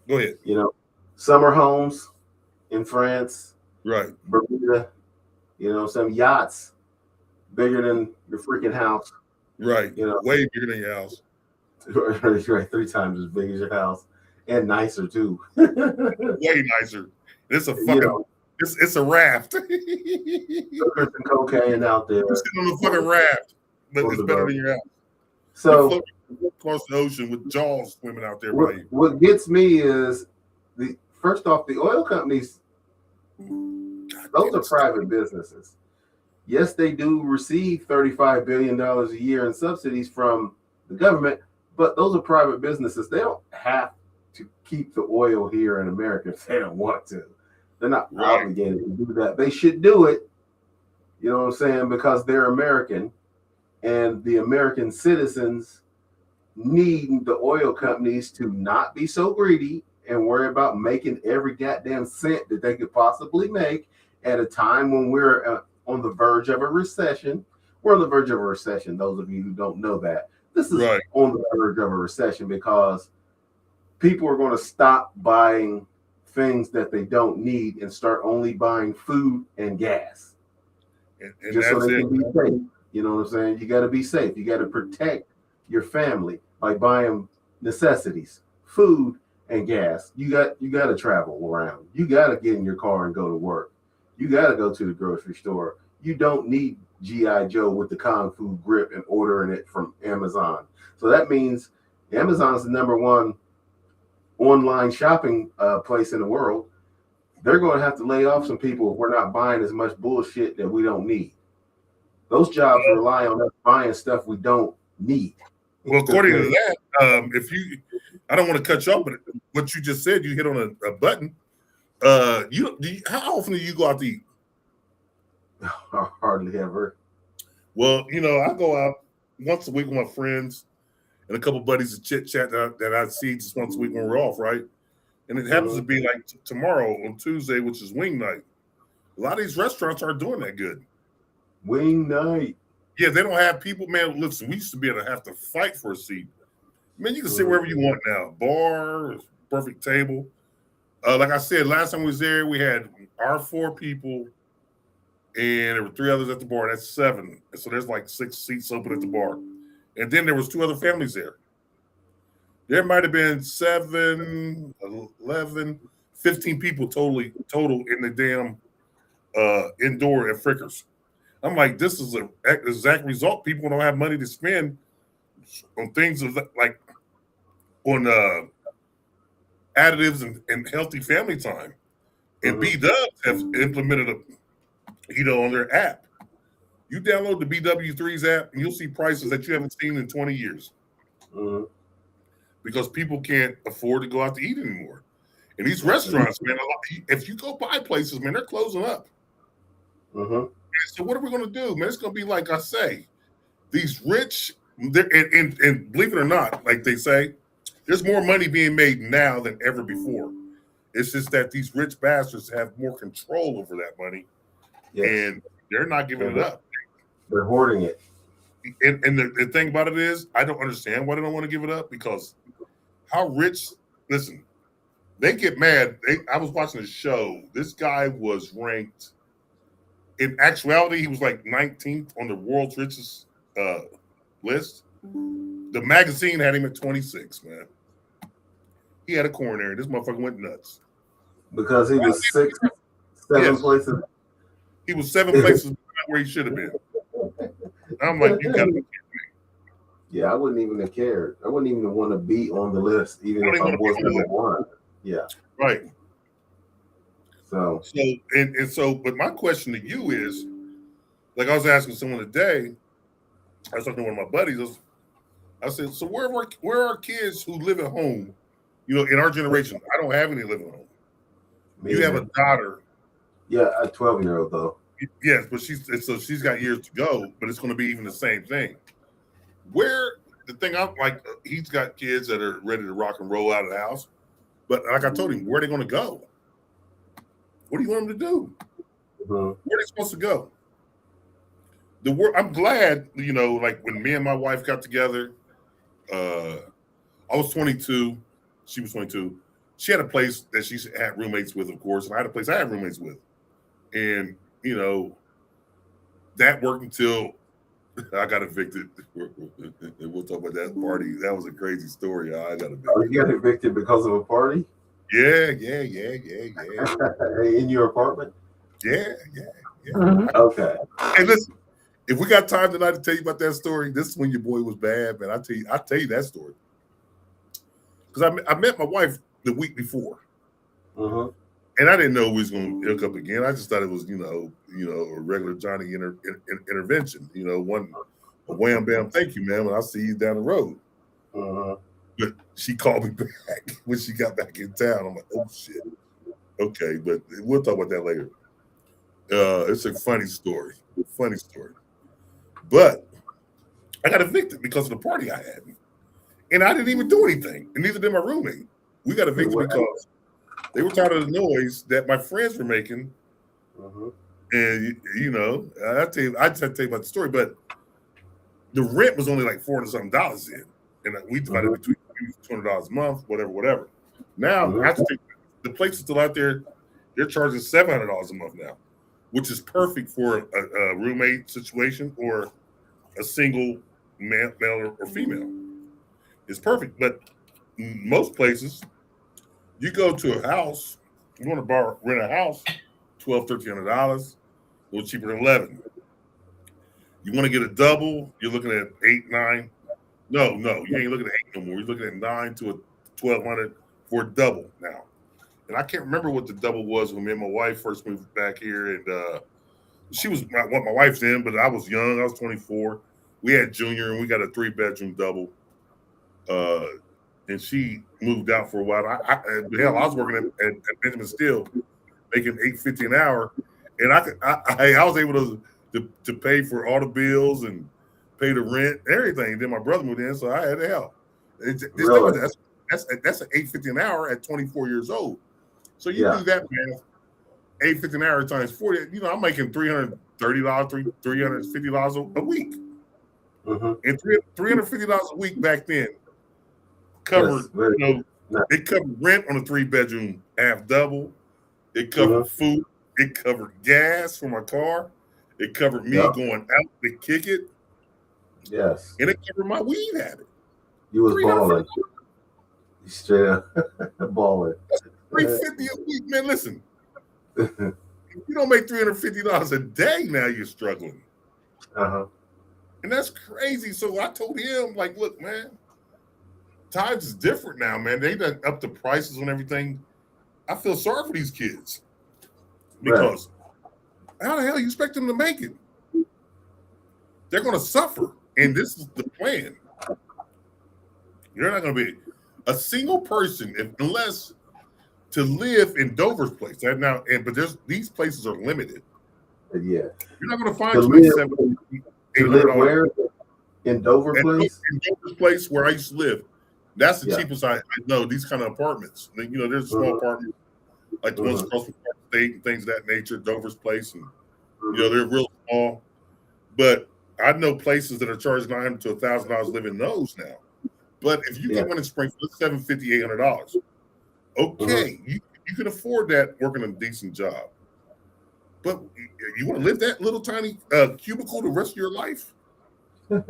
Speaker 1: Go ahead.
Speaker 4: You know, summer homes in France,
Speaker 1: right?
Speaker 4: Bermuda, you know, some yachts bigger than your freaking house,
Speaker 1: right?
Speaker 4: You know,
Speaker 1: way bigger than your house,
Speaker 4: right? 3 times as big as your house, and nicer too.
Speaker 1: way nicer. It's a fucking. You know, it's a raft.
Speaker 4: Some cocaine out there.
Speaker 1: You're sitting on a fucking raft, but it's better than your house.
Speaker 4: So
Speaker 1: across the ocean with Jaws swimming out there.
Speaker 4: What gets me is first off, the oil companies. Those are private businesses. Yes, they do receive $35 billion a year in subsidies from the government, but those are private businesses. They don't have to keep the oil here in America if they don't want to. They're not obligated to do that. They should do it, you know what I'm saying, because they're American, and the American citizens need the oil companies to not be so greedy and worry about making every goddamn cent that they could possibly make at a time when we're on the verge of a recession. We're on the verge of a recession. Those of you who don't know that, this is on the verge of a recession because people are going to stop buying things that they don't need and start only buying food and gas. And just so they can be safe. You know what I'm saying? You got to be safe. You got to protect your family by buying necessities, food and gas. You got to travel around. You got to get in your car and go to work. You got to go to the grocery store. You don't need G.I. Joe with the Kung Fu grip and ordering it from Amazon. So that means Amazon's the number one online shopping place in the world. They're going to have to lay off some people if we're not buying as much bullshit that we don't need. Those jobs rely on us buying stuff we don't need.
Speaker 1: Well, according to that, I don't want to cut you off, but what you just said, you hit on a button. How often do you go out to eat?
Speaker 4: Hardly ever.
Speaker 1: Well, you know, I go out once a week with my friends and a couple buddies to chit chat that I see just once a week when we're off, right? And it happens to be like tomorrow on Tuesday, which is wing night. A lot of these restaurants aren't doing that good.
Speaker 4: Wing night.
Speaker 1: Yeah, they don't have people, man. Listen, we used to be able to have to fight for a seat. Man, you can sit wherever you want now. Bar, perfect table. Like I said, last time we was there, we had our 4 people, and there were 3 others at the bar. That's 7. And so there's like 6 seats open at the bar. And then there was 2 other families there. There might have been 7, 11, 15 people total in the damn indoor at Frickers. I'm like, this is an exact result. People don't have money to spend on things like on additives and healthy family time. And B-Dubs have implemented on their app. You download the BW3's app and you'll see prices that you haven't seen in 20 years. Because people can't afford to go out to eat anymore. And these restaurants, man, if you go buy places, man, they're closing up. So what are we going to do, man? It's going to be like I say, these rich, and believe it or not, like they say, there's more money being made now than ever before. It's just that these rich bastards have more control over that money, and they're not giving it up.
Speaker 4: They're hoarding it.
Speaker 1: And the thing about it is, I don't understand why they don't want to give it up, because how rich, listen, they get mad. I was watching a show. This guy was ranked, in actuality, he was like 19th on the world's richest list. The magazine had him at 26, man. He had a coronary. This motherfucker went nuts.
Speaker 4: Because he was 7 places.
Speaker 1: He was 7 places where he should have been. I'm like, you gotta be kidding me.
Speaker 4: Yeah, I wouldn't even have cared. I wouldn't even want to be on the list, even if I was number 1. Yeah.
Speaker 1: Right.
Speaker 4: So
Speaker 1: but my question to you is, like I was asking someone today, I was talking to one of my buddies, I said, so where are kids who live at home? You know, in our generation, I don't have any living at home. You have a daughter.
Speaker 4: Yeah, a 12-year-old though.
Speaker 1: Yes, but she's got years to go, but it's going to be even the same thing. He's got kids that are ready to rock and roll out of the house, but like I told him, where are they going to go? What do you want them to do? Where are they supposed to go? I'm glad, like when me and my wife got together, I was 22. She was 22. She had a place that she had roommates with, of course, and I had a place I had roommates with. And, that worked until I got evicted. We'll talk about that party. That was a crazy story. I got evicted.
Speaker 4: Oh, you got evicted because of a party?
Speaker 1: Yeah.
Speaker 4: In your apartment?
Speaker 1: Yeah.
Speaker 4: Okay.
Speaker 1: Hey, listen, if we got time tonight to tell you about that story, this is when your boy was bad, man. I'll tell you that story. Because I met my wife the week before.
Speaker 4: Uh-huh.
Speaker 1: And I didn't know we was going to hook up again. I just thought it was, a regular Johnny intervention. One a wham bam, thank you, man. I'll see you down the road.
Speaker 4: Uh-huh.
Speaker 1: But she called me back when she got back in town. I'm like, oh shit. Okay, but we'll talk about that later. It's a funny story. But I got evicted because of the party I had. And I didn't even do anything. And neither did my roommate. We got evicted because they were tired of the noise that my friends were making.
Speaker 4: Uh-huh.
Speaker 1: And, I just had to tell you about the story, but the rent was only like $400-something in. And we divided between $200 a month, whatever. Now, I have to think, the place is still out there. They're charging $700 a month now, which is perfect for a roommate situation or a single male or female. It's perfect. But most places, you go to a house, you want to rent a house, $1,200, $1,300, a little cheaper than $1,100. You want to get a double, you're looking at $800, $900. No, you ain't looking at $800 no more. You're looking at $900 to $1,200 for a double now. And I can't remember what the double was when me and my wife first moved back here. And she was what my wife's in, but I was young. I was 24. We had Junior, and we got a 3-bedroom double. And she moved out for a while. I was working at Benjamin Steel, making $8.50 an hour, and I was able to pay for all the bills and pay the rent, everything. Then my brother moved in, so I had to help.
Speaker 4: Really?
Speaker 1: That's an $8.50 an hour at 24 years old. So you do that, man. $8.50 an hour times 40. I'm making $330, $350 a week, and $350 a week back then covered. It covered rent on a 3-bedroom half double. It covered food. It covered gas for my car. It covered me going out to kick it.
Speaker 4: Yes.
Speaker 1: And it covered my weed habit.
Speaker 4: You was balling. Straight up balling.
Speaker 1: $350 a week, man. Listen, if you don't make $350 a day now, you're struggling. And that's crazy. So I told him, like, look, man, times is different now, man. They done up the prices on everything. I feel sorry for these kids because how the hell you expect them to make it? They're going to suffer, and this is the plan. You're not going to be a single person unless to live in Dover's place. But these places are limited.
Speaker 4: Yeah,
Speaker 1: you're not going to find
Speaker 4: to live where in Dover place.
Speaker 1: In Dover's place where I used to live, that's the cheapest I know. These kind of apartments, there's small apartments like the ones across from Park State and things of that nature. Dover's place, and they're real small. But I know places that are charging $900 to $1,000 live in those now. But if you get one in Springfield, it's $750, $800. Okay, you can afford that working a decent job. But you want to live that little tiny cubicle the rest of your life?
Speaker 4: Hope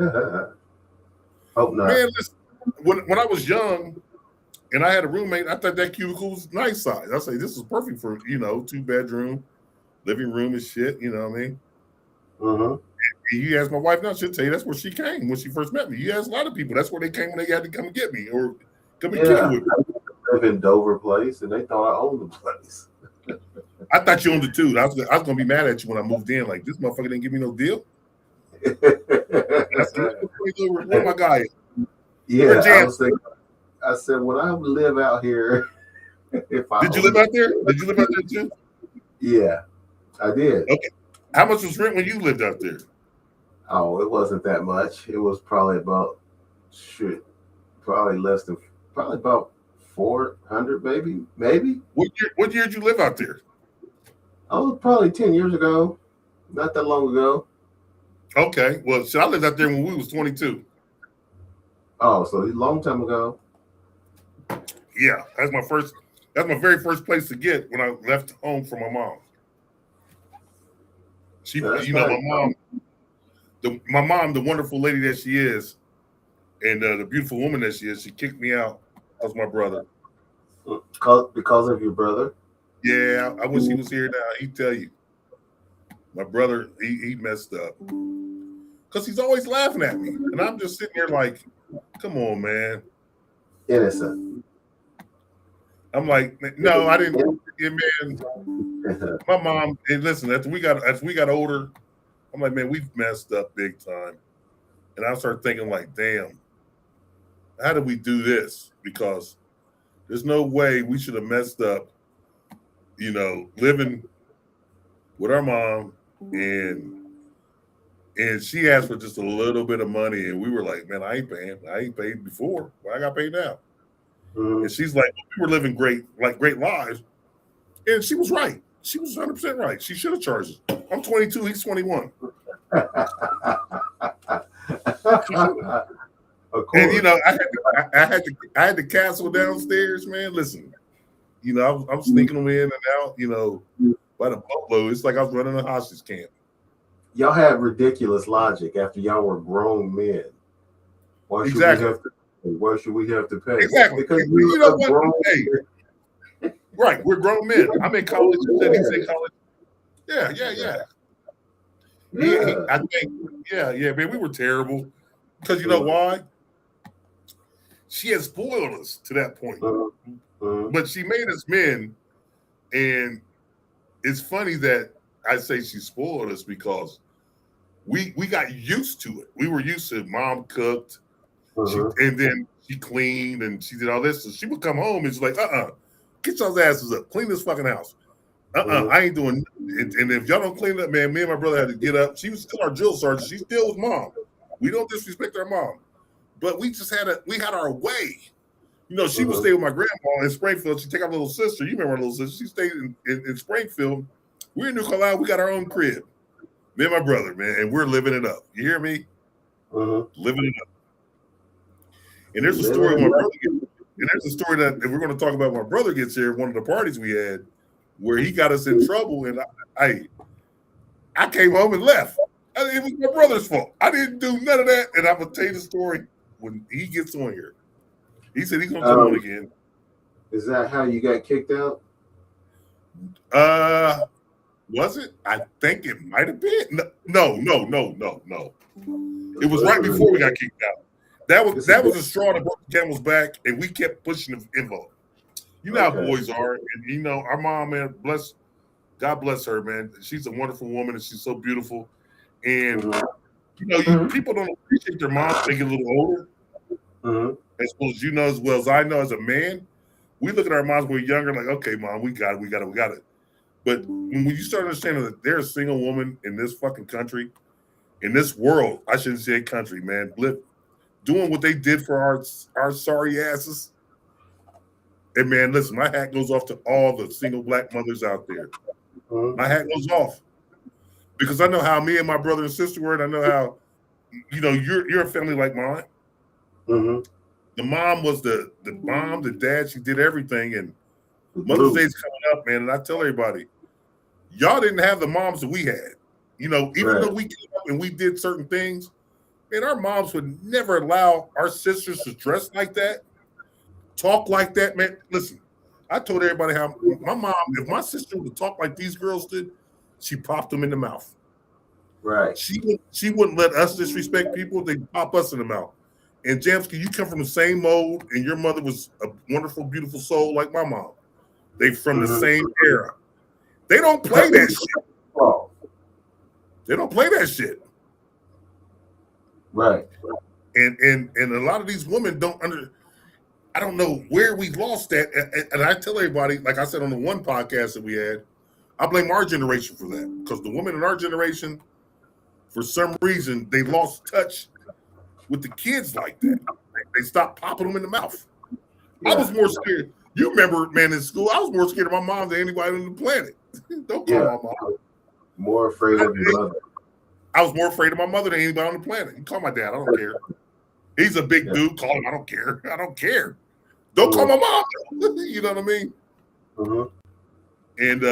Speaker 4: not.
Speaker 1: Man, listen, when I was young and I had a roommate, I thought that cubicle was nice size. I say this is perfect for 2-bedroom, living room and shit. You know what I mean? And you ask my wife now, she'll tell you that's where she came when she first met me. You ask a lot of people, that's where they came when they had to come and get me or come and kick it with me.
Speaker 4: I live in Dover place, and they thought I owned the place.
Speaker 1: I thought you owned it too. I was gonna be mad at you when I moved in. Like, this motherfucker didn't give me no deal. Where my guy is?
Speaker 4: Yeah, I said when I live out here.
Speaker 1: Did you live out there? Did you live out there too?
Speaker 4: Yeah, I did.
Speaker 1: Okay. How much was rent when you lived out there?
Speaker 4: Oh, it wasn't that much. It was probably about probably about 400, maybe.
Speaker 1: What year did you live out there?
Speaker 4: Oh, probably 10 years ago. Not that long ago.
Speaker 1: Okay. Well, shit, I lived out there when we was 22.
Speaker 4: Oh, so a long time ago.
Speaker 1: Yeah, that's my very first place to get when I left home from my mom. She,
Speaker 4: That's
Speaker 1: you know,
Speaker 4: nice.
Speaker 1: my mom, the wonderful lady that she is, and the beautiful woman that she is, she kicked me out as my brother.
Speaker 4: Because of your brother?
Speaker 1: Yeah, I wish he was here now. He'd tell you. My brother, he messed up. Because he's always laughing at me. And I'm just sitting there like, come on, man.
Speaker 4: Innocent.
Speaker 1: I'm like, no, I didn't. Yeah, man. My mom, and listen, as we got older, I'm like, man, we've messed up big time. And I started thinking like, damn, how did we do this? Because there's no way we should have messed up, you know, living with our mom and she asked for just a little bit of money, and we were like, man, I ain't paying. I ain't paid before. Why I got paid now? Mm-hmm. And she's like, we were living great lives. And she was right. She was 100% right. She should have charged us. I'm 22, he's 21. And you know, I had the castle downstairs, man. Listen, you know, I'm sneaking them in and out, you know, by the boatload. It's like I was running a hostage camp.
Speaker 4: Y'all had ridiculous logic after y'all were grown men. Why should we have to pay?
Speaker 1: Exactly.
Speaker 4: Because
Speaker 1: you know what? Hey, right, we're grown men. I'm in college. He's in college. Yeah. I think, man, we were terrible. Because you know why? She had spoiled us to that point. But she made us men. And it's funny that I say she spoiled us because we got used to it. We were used to mom cooked. And then she cleaned and she did all this. So she would come home and she's like, get y'all's asses up. Clean this fucking house. I ain't doing it. And if y'all don't clean it up, man, me and my brother had to get up. She was still our drill sergeant. She still was mom. We don't disrespect our mom. But we just had our way. You know, she would stay with my grandma in Springfield. She'd take our little sister. You remember our little sister. She stayed in Springfield. We're in New Carlisle. We got our own crib. Me and my brother, man, and we're living it up. You hear me? Living it up. And there's a story when my brother gets, and there's a story that we're going to talk about when my brother gets here, one of the parties we had, where he got us in trouble, and I came home and left. It was my brother's fault. I didn't do none of that, and I'm going to tell you the story when he gets on here. He said he's going to come on again.
Speaker 4: Is that how you got kicked out?
Speaker 1: Was it? I think it might have been. No. It was right before we got kicked out. That was a straw that broke the camel's back, and we kept pushing the envelope. You know how boys are, and you know our mom, man. God bless her, man. She's a wonderful woman, and she's so beautiful. And you know, people don't appreciate their moms when they get a little older. As well as you know, as well as I know, as a man, we look at our moms when we're younger, like, okay, mom, we got it. But when you start understanding that there's a single woman in this fucking country, in this world, I shouldn't say country, man, doing what they did for our sorry asses. And man, listen, my hat goes off to all the single black mothers out there. My hat goes off because I know how me and my brother and sister were, and I know how, you know, you're a family like mine. The mom was the mom, the dad. She did everything, and Mother's Day's coming up, man. And I tell everybody, y'all didn't have the moms that we had. You know, even though we came up and we did certain things, man, our moms would never allow our sisters to dress like that, talk like that, man. Listen, I told everybody how my mom, if my sister would talk like these girls did, she popped them in the mouth.
Speaker 4: Right.
Speaker 1: She wouldn't let us disrespect people. They'd pop us in the mouth. And Jamski, you come from the same mold, and your mother was a wonderful, beautiful soul like my mom. They from the same era. They don't play that shit. They don't play that shit.
Speaker 4: Right.
Speaker 1: And a lot of these women I don't know where we lost that. And I tell everybody, like I said on the one podcast that we had, I blame our generation for that. Because the women in our generation, for some reason, they lost touch with the kids like that. They stopped popping them in the mouth. Yeah. I was more scared. You remember, man, in school, I was more scared of my mom than anybody on the planet. Don't call my mom.
Speaker 4: More afraid of your mother.
Speaker 1: I was more afraid of my mother than anybody on the planet. You call my dad, I don't care. He's a big dude. Call him, I don't care. I don't care. Don't call my mom. You know what I mean? And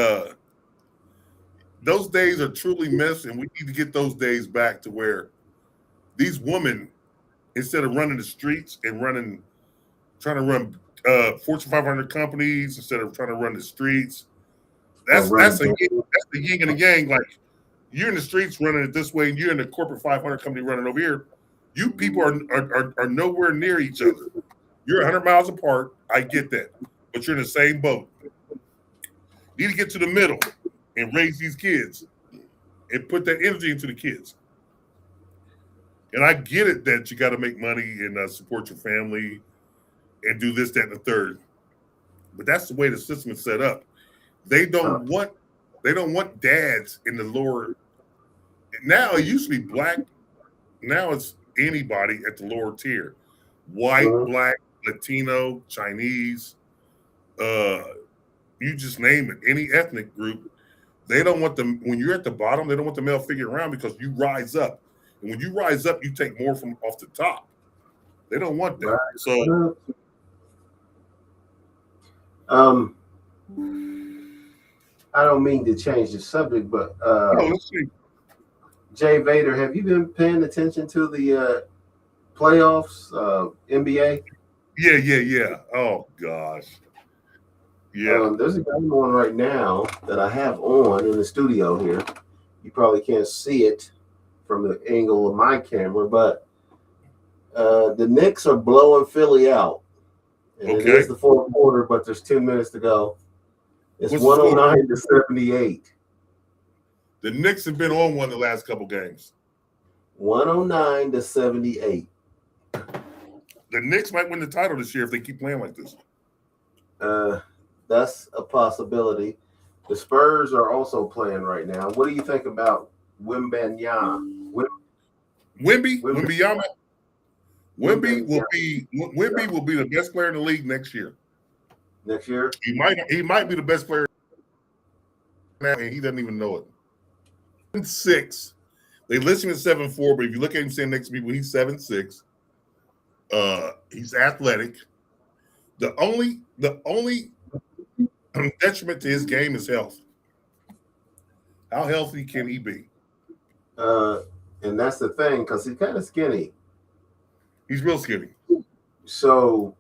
Speaker 1: those days are truly missed, and we need to get those days back to where these women, instead of running the streets and trying to run Fortune 500 companies instead of trying to run the streets, that's the yin and the yang. Like, you're in the streets running it this way, and you're in the corporate 500 company running over here. You people are nowhere near each other. You're 100 miles apart. I get that, but you're in the same boat. You need to get to the middle and raise these kids and put that energy into the kids. And I get it that you got to make money and support your family and do this, that, and the third. But that's the way the system is set up. They don't want dads in the lower. Now it used to be black. Now it's anybody at the lower tier. White, black, Latino, Chinese, you just name it, any ethnic group. They don't want them, when you're at the bottom, they don't want the male figure around because you rise up. And when you rise up, you take more from off the top. They don't want that. Right. So
Speaker 4: I don't mean to change the subject, but
Speaker 1: let's see.
Speaker 4: Jay Vader, have you been paying attention to the playoffs, NBA?
Speaker 1: Yeah. Oh gosh. Yeah.
Speaker 4: There's a game on right now that I have on in the studio here. You probably can't see it from the angle of my camera, but the Knicks are blowing Philly out. And it is the fourth quarter, but there's 10 minutes to go. It's 109 to 78.
Speaker 1: The Knicks have been on one the last couple games.
Speaker 4: 109 to 78.
Speaker 1: The Knicks might win the title this year if they keep playing like this.
Speaker 4: That's a possibility. The Spurs are also playing right now. What do you think about Wembanyama?
Speaker 1: Wemby will be the best player in the league next year.
Speaker 4: Next year?
Speaker 1: He might be the best player now, and he doesn't even know it. 7'6". They list him at 7'4", but if you look at him standing next to people, he's 7'6". He's athletic. The only detriment to his game is health. How healthy can he be?
Speaker 4: And that's the thing, because he's kind of skinny.
Speaker 1: He's real skinny.
Speaker 4: So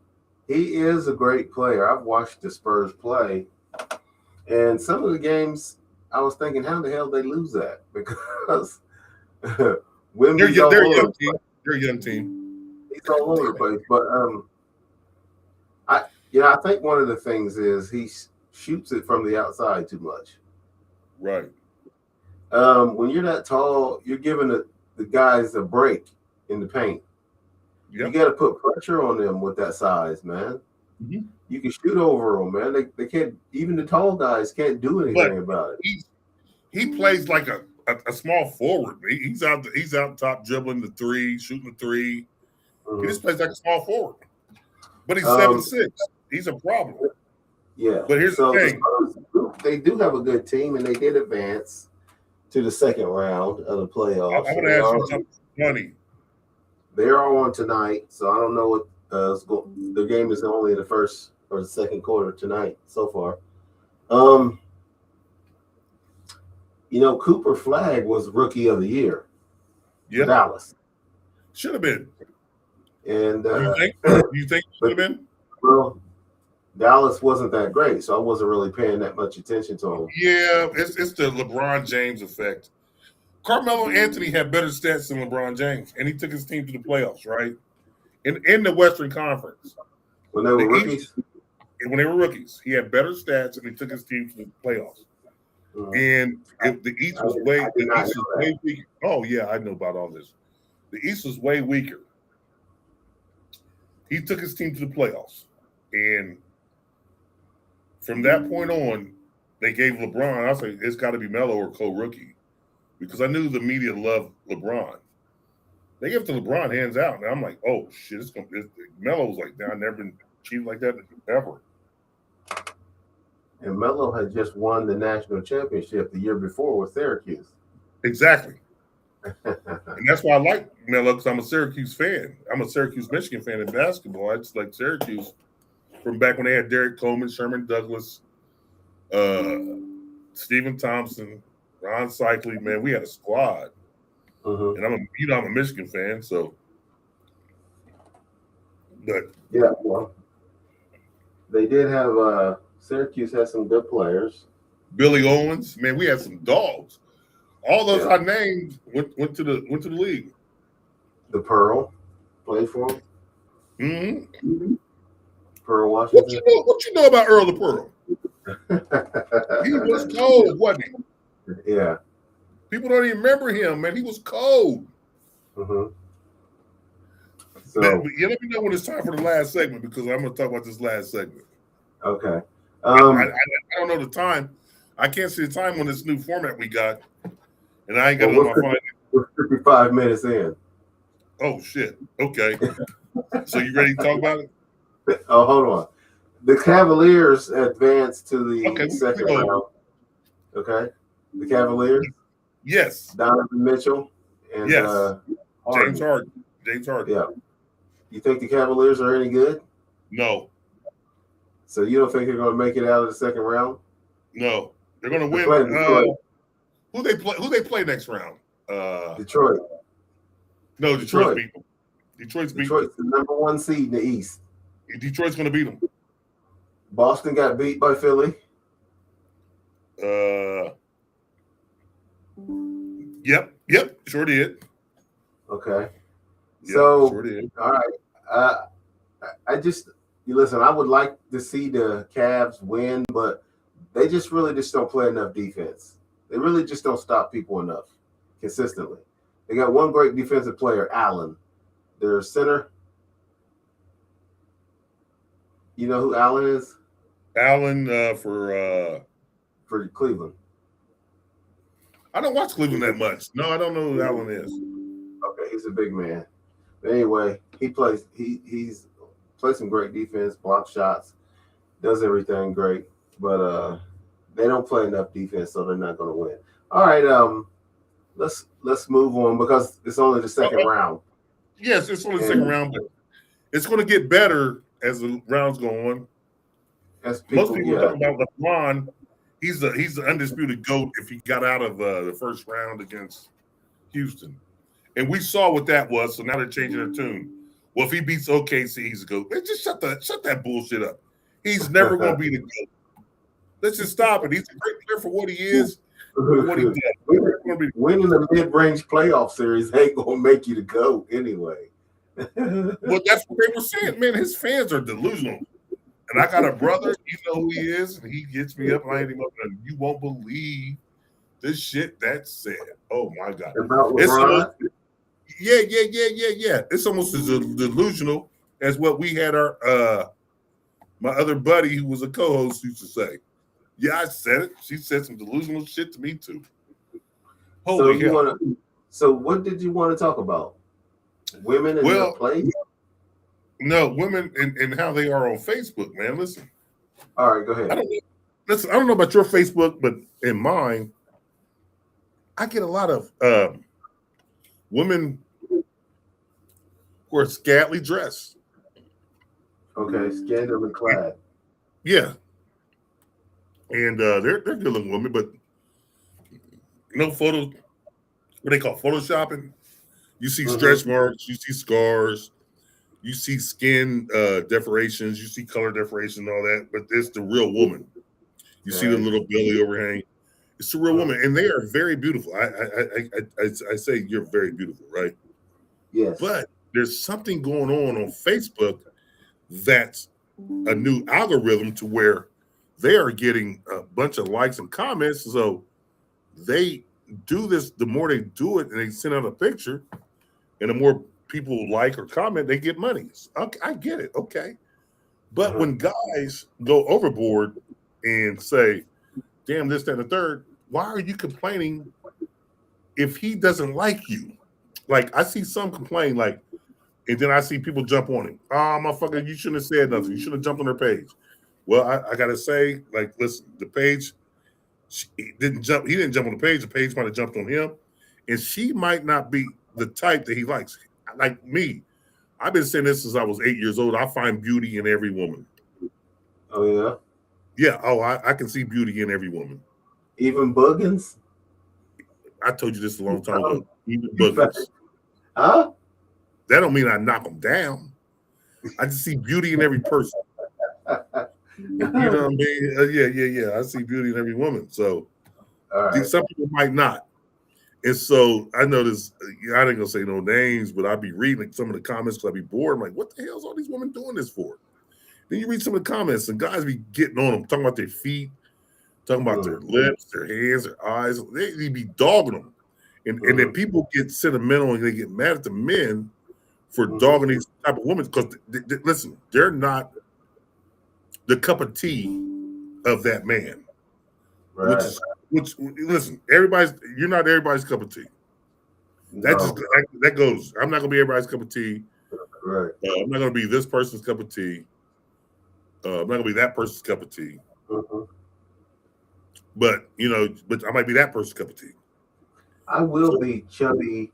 Speaker 4: he is a great player. I've watched the Spurs play, and some of the games I was thinking, how the hell did they lose that? Because
Speaker 1: they're a young team.
Speaker 4: He's all over the place. But I think one of the things is he shoots it from the outside too much.
Speaker 1: Right.
Speaker 4: When you're that tall, you're giving the guys a break in the paint. Yep. You got to put pressure on them with that size, man. Mm-hmm. You can shoot over them, man. They can't. Even the tall guys can't do anything about it.
Speaker 1: He plays like a small forward. He's out top dribbling the three, shooting the three. Mm-hmm. He just plays like a small forward. But he's 7'6". He's a problem.
Speaker 4: Yeah.
Speaker 1: But here's the thing.
Speaker 4: They do have a good team, and they did advance to the second round of the playoffs.
Speaker 1: I want to ask you something funny.
Speaker 4: They are on tonight, so I don't know what the game is only in the first or the second quarter tonight so far. Cooper Flag was Rookie of the Year.
Speaker 1: Yeah,
Speaker 4: Dallas
Speaker 1: should have been.
Speaker 4: And
Speaker 1: you think should have been?
Speaker 4: Well, Dallas wasn't that great, so I wasn't really paying that much attention to him.
Speaker 1: Yeah, it's the LeBron James effect. Carmelo Anthony had better stats than LeBron James, and he took his team to the playoffs, right? In the Western Conference.
Speaker 4: When they were rookies?
Speaker 1: When they were rookies. He had better stats, and he took his team to the playoffs. And if the East was way weaker. Oh, yeah, I know about all this. The East was way weaker. He took his team to the playoffs. And from that point on, they gave LeBron, I say it's got to be Melo or co-rookie. Because I knew the media loved LeBron. They give it to LeBron hands out. And I'm like, oh, shit. Melo was like, I've never been cheated like that ever.
Speaker 4: And Melo had just won the national championship the year before with Syracuse.
Speaker 1: Exactly. And that's why I like Melo, because I'm a Syracuse fan. I'm a Syracuse Michigan fan in basketball. I just like Syracuse from back when they had Derek Coleman, Sherman Douglas, Stephen Thompson, Ron Cycli. Man, we had a squad. And I'm a Michigan fan, so. But
Speaker 4: yeah, well, they did have Syracuse had some good players.
Speaker 1: Billy Owens, man, we had some dogs. All those I named went to the league.
Speaker 4: The Pearl played for him.
Speaker 1: Mm-hmm.
Speaker 4: Pearl Washington.
Speaker 1: What you know about Earl the Pearl? He was cold, wasn't he?
Speaker 4: Yeah.
Speaker 1: People don't even remember him, man. He was cold.
Speaker 4: So
Speaker 1: but you let me know when it's time for the last segment, because I'm going to talk about this last segment.
Speaker 4: Okay.
Speaker 1: I don't know the time. I can't see the time on this new format we got, and I ain't got it on my phone.
Speaker 4: We're 55 minutes in.
Speaker 1: Oh shit. Okay. So you ready to talk about it?
Speaker 4: Oh, hold on. The Cavaliers advanced to the second round. Okay. The Cavaliers.
Speaker 1: Yes.
Speaker 4: Donovan Mitchell and
Speaker 1: James Harden.
Speaker 4: Yeah. You think the Cavaliers are any good?
Speaker 1: No.
Speaker 4: So you don't think they're going to make it out of the second round?
Speaker 1: No. They're going to win. Who they play next round?
Speaker 4: Detroit.
Speaker 1: No, Detroit beat them. Detroit's
Speaker 4: the number 1 seed in the East.
Speaker 1: Detroit's going to beat them.
Speaker 4: Boston got beat by Philly.
Speaker 1: Yep, sure did.
Speaker 4: Okay.
Speaker 1: Yep,
Speaker 4: so,
Speaker 1: sure did.
Speaker 4: All right. Listen, I would like to see the Cavs win, but they just don't play enough defense. They really just don't stop people enough consistently. They got one great defensive player, Allen. Their center. You know who Allen is?
Speaker 1: Allen for
Speaker 4: Cleveland.
Speaker 1: I don't watch Cleveland that much. No, I don't know who Allen is.
Speaker 4: Okay, he's a big man. But anyway, he's plays some great defense, blocks shots, does everything great. But they don't play enough defense, so they're not going to win. All right, let's move on, because it's only the second round.
Speaker 1: Yes, it's only the second round, but it's going to get better as the rounds go on. Most people talk about LeBron. He's the undisputed GOAT if he got out of the first round against Houston. And we saw what that was, so now they're changing their tune. Well, if he beats OKC, he's a GOAT. Man, just shut that bullshit up. He's never going to be the GOAT. Let's just stop it. He's a great player for what he is. What he did.
Speaker 4: Winning the mid-range playoff series ain't going to make you the GOAT anyway.
Speaker 1: Well, that's what they were saying. Man, his fans are delusional. And I got a brother, you know who he is, and he gets me up and I hit him up, and you won't believe this shit that's said. Oh my God. It's almost, yeah. It's almost as delusional as what we had our my other buddy who was a co-host used to say. Yeah, I said it. She said some delusional shit to me too. Holy hell.
Speaker 4: So what did you want to talk about? Women in the play?
Speaker 1: No, women and how they are on Facebook, man. Listen.
Speaker 4: All right, go ahead.
Speaker 1: I don't know about your Facebook, but in mine, I get a lot of women who are scantily dressed.
Speaker 4: Okay, scantily clad.
Speaker 1: Yeah. And they're good looking women, but no photo, what they call photoshopping. You see stretch marks, you see scars, you see skin decorations, you see color decoration and all that, but it's the real woman. You see the little belly overhang. It's the real woman, and they are very beautiful. I say you're very beautiful, right?
Speaker 4: Yes.
Speaker 1: But there's something going on Facebook that's a new algorithm to where they are getting a bunch of likes and comments. So they do this, the more they do it and they send out a picture, and the more people like or comment, they get money. Okay, I get it. Okay. But when guys go overboard and say, damn, this, that, and the third, why are you complaining if he doesn't like you? Like, I see some complain, like, and then I see people jump on him. Oh, motherfucker, you shouldn't have said nothing. You should have jumped on their page. Well, I got to say, like, listen, the page, he didn't jump on the page. The page might have jumped on him. and she might not be the type that he likes. Like me, I've been saying this since I was 8 years old. I find beauty in every woman.
Speaker 4: Oh yeah.
Speaker 1: Yeah. Oh, I can see beauty in every woman.
Speaker 4: Even boogans?
Speaker 1: I told you this a long time ago. Even boogans.
Speaker 4: Huh?
Speaker 1: That don't mean I knock them down. I just see beauty in every person. You know what I mean? Yeah. I see beauty in every woman. So some people might not. And so I noticed, I ain't gonna say no names, but I'd be reading some of the comments because I'd be bored. I'm like, what the hell is all these women doing this for? Then you read some of the comments and guys be getting on them, talking about their feet, talking about their lips, their hands, their eyes. They be dogging them. And then people get sentimental and they get mad at the men for dogging these type of women because, listen, they're not the cup of tea of that man.
Speaker 4: Right.
Speaker 1: Which listen, you're not everybody's cup of tea. That goes. I'm not gonna be everybody's cup of tea.
Speaker 4: Right.
Speaker 1: I'm not gonna be this person's cup of tea. I'm not gonna be that person's cup of tea. But I might be that person's cup of tea.
Speaker 4: I will be chubby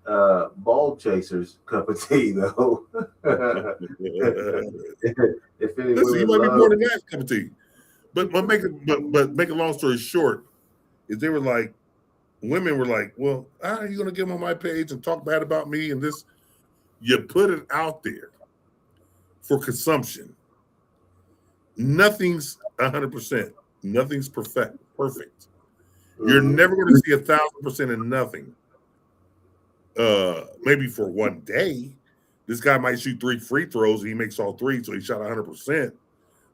Speaker 4: ball chasers cup of tea though. If
Speaker 1: listen, you might be more than that cup of tea. But make a long story short, is they were like, women were like, well, are you gonna get them on my page and talk bad about me and this? You put it out there for consumption. Nothing's 100%. Nothing's perfect. You're never going to see 1,000% in nothing. Maybe for one day, this guy might shoot 3 free throws and he makes all 3, so he shot 100%.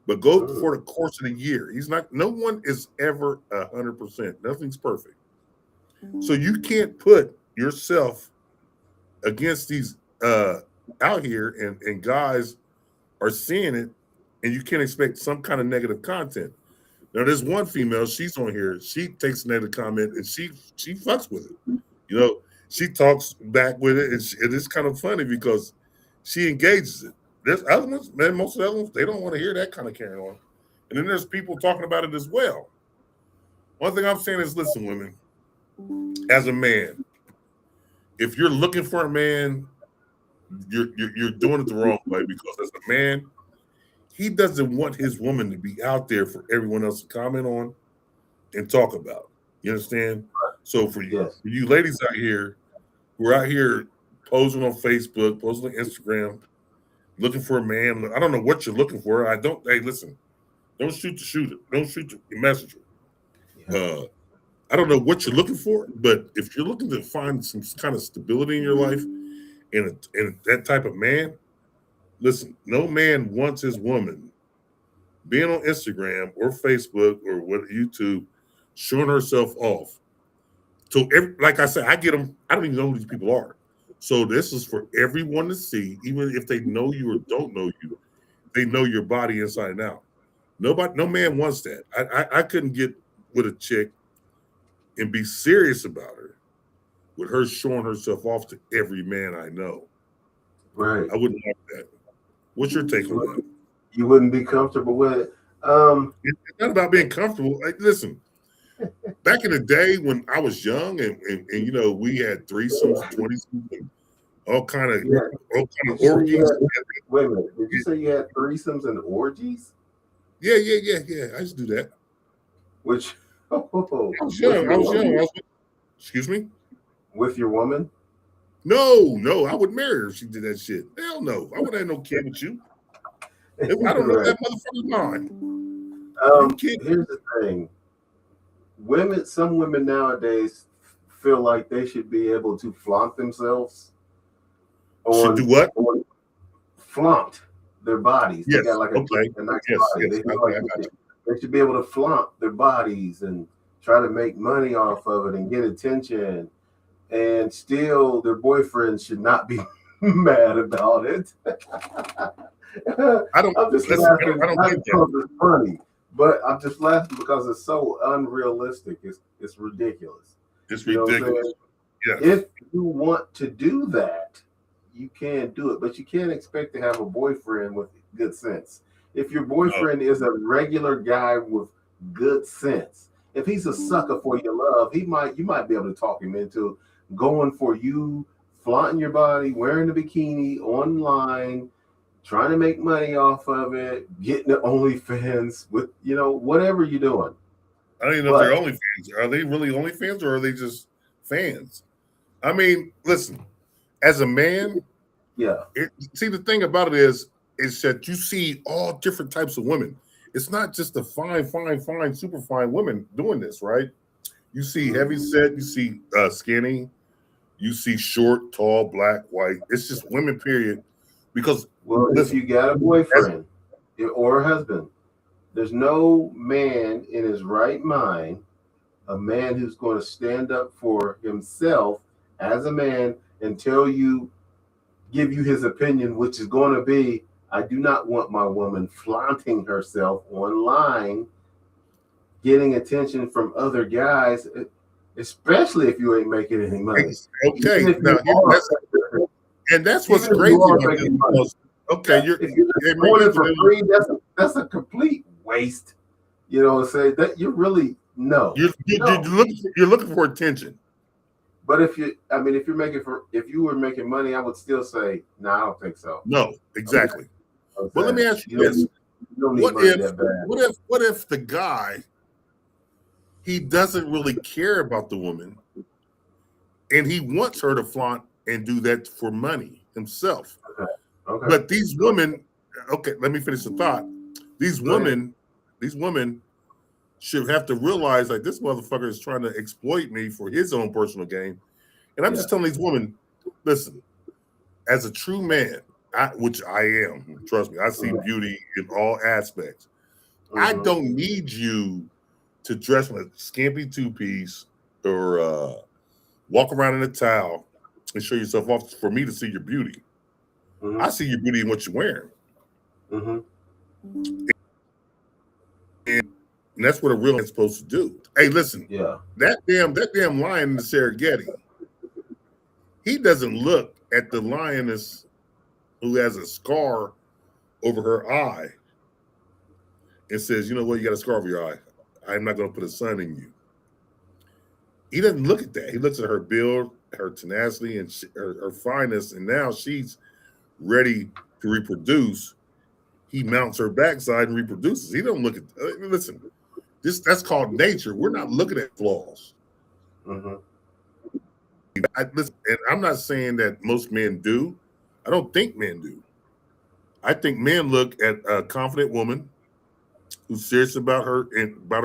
Speaker 1: But go for the course of the year. No one is ever 100%. Nothing's perfect. So you can't put yourself against these out here and guys are seeing it and you can't expect some kind of negative content. Now there's one female, she's on here, she takes a negative comment and she fucks with it. She talks back with it and it's kind of funny because she engages it. There's other ones, man, most of the other ones, they don't want to hear that kind of carrying on. And then there's people talking about it as well. One thing I'm saying is, listen, women, as a man, if you're looking for a man, you're doing it the wrong way because as a man, he doesn't want his woman to be out there for everyone else to comment on and talk about. You understand? So for you ladies out here who are out here posing on Facebook, posing on Instagram, looking for a man. I don't know what you're looking for. Hey, listen, don't shoot the shooter. Don't shoot the messenger. I don't know what you're looking for, but if you're looking to find some kind of stability in your life and that type of man, listen, no man wants his woman being on Instagram or Facebook or YouTube showing herself off. So, like I said, I get them. I don't even know who these people are. So this is for everyone to see, even if they know you or don't know you. They know your body inside and out. No man wants that. I couldn't get with a chick and be serious about her with her showing herself off to every man I know.
Speaker 4: Right.
Speaker 1: I wouldn't like that. What's your take on that?
Speaker 4: You wouldn't be comfortable with it.
Speaker 1: It's not about being comfortable. Like, listen, back in the day when I was young and we had threesomes, 20s, and all kind of orgies.
Speaker 4: Wait a minute. Did you say you had threesomes and orgies?
Speaker 1: Yeah. I used to do that.
Speaker 4: Which
Speaker 1: I was young. Excuse me?
Speaker 4: With your woman?
Speaker 1: No, I would marry her if she did that shit. Hell no. I wouldn't have no kid with you. I don't know that motherfucker's mine.
Speaker 4: Here's the thing. Some women nowadays feel like they should be able to flaunt themselves.
Speaker 1: Should do what?
Speaker 4: Flaunt their bodies.
Speaker 1: Yes.
Speaker 4: They got like a nice body. They should be able to flaunt their bodies and try to make money off of it and get attention. And still, their boyfriend should not be mad about it. I'm just laughing. I don't think it's funny, but I'm just laughing because it's so unrealistic. It's ridiculous.
Speaker 1: It's ridiculous.
Speaker 4: Yes. If you want to do that, you can do it, but you can't expect to have a boyfriend with good sense. If your boyfriend is a regular guy with good sense, if he's a sucker for your love, you might be able to talk him into going for you, flaunting your body, wearing the bikini online, trying to make money off of it, getting the OnlyFans with, whatever you're doing.
Speaker 1: I don't even know if they're OnlyFans. Are they really OnlyFans or are they just fans? I mean, listen, as a man, see, the thing about it is that you see all different types of women. It's not just the fine, super fine women doing this, right? You see heavy set, you see skinny, you see short, tall, black, white. It's just women, period. Because
Speaker 4: if you got a boyfriend or a husband, there's no man in his right mind, a man who's going to stand up for himself as a man and give you his opinion, which is going to be, I do not want my woman flaunting herself online, getting attention from other guys, especially if you ain't making any money.
Speaker 1: Okay, that's what's crazy about this. Okay, you're
Speaker 4: doing it for free. That's a complete waste. You know, say that you're really You're looking for attention. But if you were making money, I would still say, no, I don't think so.
Speaker 1: No, exactly. Okay. But let me ask you this: what if the guy, he doesn't really care about the woman, and he wants her to flaunt and do that for money himself? Okay. But these women, let me finish the thought. These women should have to realize, like, this motherfucker is trying to exploit me for his own personal gain. And I'm just telling these women, listen, as a true man, which I am, trust me, I see beauty in all aspects. I don't need you to dress in a skimpy two-piece or walk around in a towel and show yourself off for me to see your beauty. I see your beauty in what you're wearing. And that's what a real man's supposed to do. Hey, listen, that damn lion in the Serengeti, he doesn't look at the lioness who has a scar over her eye and says, you know what, you got a scar over your eye. I'm not going to put a sun in you. He doesn't look at that. He looks at her build, her tenacity, and her fineness, and now she's ready to reproduce. He mounts her backside and reproduces. He don't look at, listen, that's called nature. We're not looking at flaws. Listen, and I'm not saying that most men do. I don't think men do. I think men look at a confident woman who's serious about her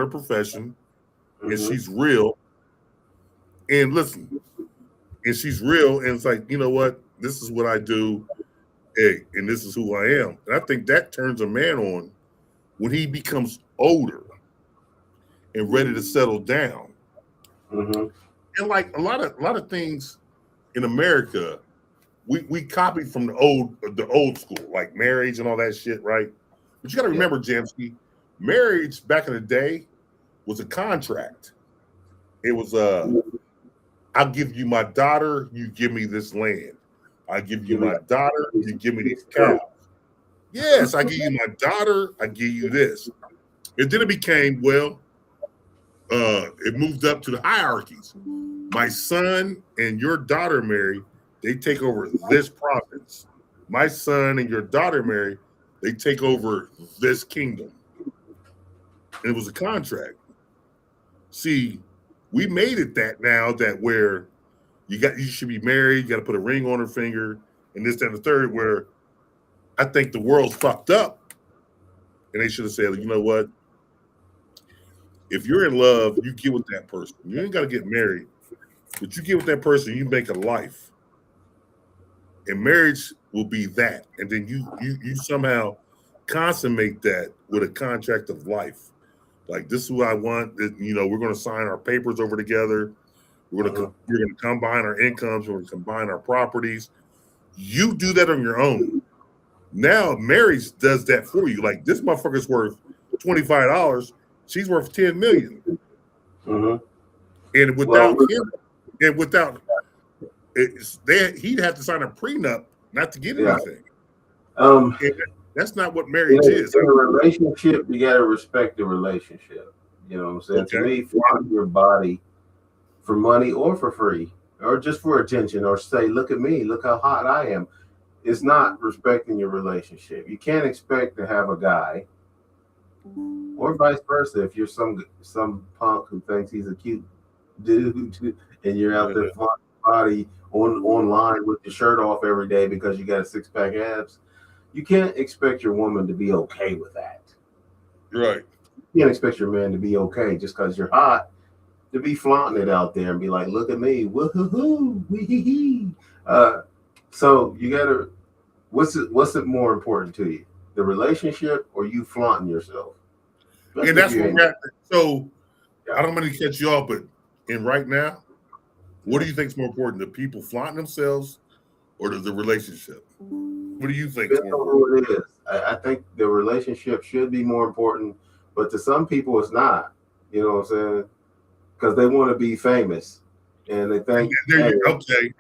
Speaker 1: profession, and she's real. And listen, and she's real, and it's like, you know what? This is what I do, and this is who I am. And I think that turns a man on when he becomes older and ready to settle down. And like a lot of things in America, we copied from the old school, like marriage and all that shit, right? But you got to remember, Jamsky, marriage back in the day was a contract. It was I'll give you my daughter, you give me this land. I give you my daughter, you give me these cows. Yes, I give you my daughter, I give you this. And then it became, it moved up to the hierarchies. My son and your daughter marry, they take over this province. My son and your daughter marry, they take over this kingdom. And it was a contract. See, we made it that now that where you should be married, you got to put a ring on her finger, and this, that, and the third, where I think the world's fucked up. And they should have said, you know what? If you're in love, you get with that person. You ain't got to get married, but you get with that person, you make a life. And marriage will be that. And then you somehow consummate that with a contract of life. Like, this is who I want. You know, we're going to sign our papers over together. We're going to combine our incomes. We're going to combine our properties. You do that on your own. Now, marriage does that for you. Like, this motherfucker's worth $25. She's worth $10 million. And without him, he'd have to sign a prenup not to get anything. That's not what marriage is.
Speaker 4: In a relationship, you got to respect the relationship. You know what I'm saying?
Speaker 1: Okay.
Speaker 4: To me, flaunt your body for money or for free or just for attention or say, look at me, look how hot I am. It's not respecting your relationship. You can't expect to have a guy or vice versa if you're some punk who thinks he's a cute dude and you're out there flaunting your body online with your shirt off every day because you got a 6-pack abs. You can't expect your woman to be okay with that.
Speaker 1: Right.
Speaker 4: You can't expect your man to be okay just because you're hot to be flaunting it out there and be like, look at me, woohoo, wee-hee-hee. So you gotta, what's it more important to you, the relationship or you flaunting yourself?
Speaker 1: And that's what we're at. So I don't want to catch you off, but right now, what do you think is more important, the people flaunting themselves or the relationship? What do you think is more important?
Speaker 4: Who it is. I think the relationship should be more important, but to some people it's not. You know what I'm saying? Because they want to be famous and they think,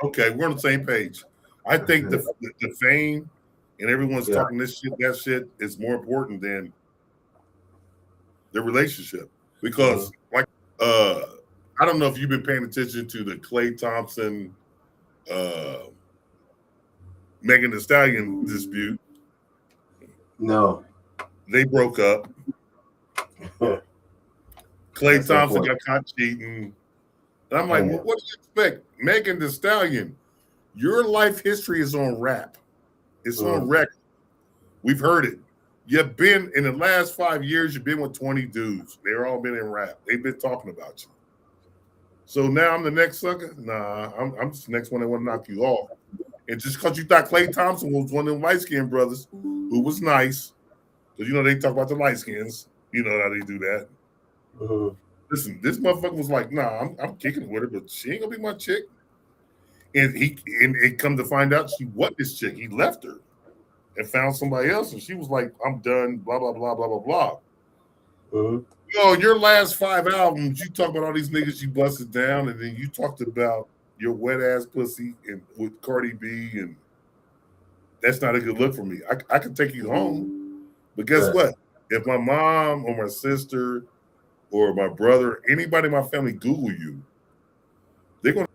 Speaker 1: okay, we're on the same page. I think the fame and everyone's talking this shit, that shit is more important than the relationship. Because like I don't know if you've been paying attention to the Klay Thompson Megan Thee Stallion dispute.
Speaker 4: No.
Speaker 1: They broke up. Klay Thompson got caught cheating. And I'm like, well, what do you expect? Megan Thee Stallion, your life history is on rap. It's on record. We've heard it. You've been, in the last 5 years, you've been with 20 dudes. They've all been in rap. They've been talking about you. So now I'm the next sucker? Nah, I'm just the next one that want to knock you off. And just because you thought Klay Thompson was one of them light-skinned brothers who was nice, because, you know, they talk about the light-skins. You know how they do that. Listen, this motherfucker was like, nah, I'm kicking it with her, but she ain't going to be my chick. And it come to find out she wasn't his chick. He left her and found somebody else. And she was like, I'm done, blah, blah, blah, blah, blah, blah. Yo, your last 5 albums, you talk about all these niggas you busted down, and then you talked about your wet ass pussy and with Cardi B, and that's not a good look for me. I can take you home, but guess what? If my mom or my sister or my brother, anybody in my family Google you, they're gonna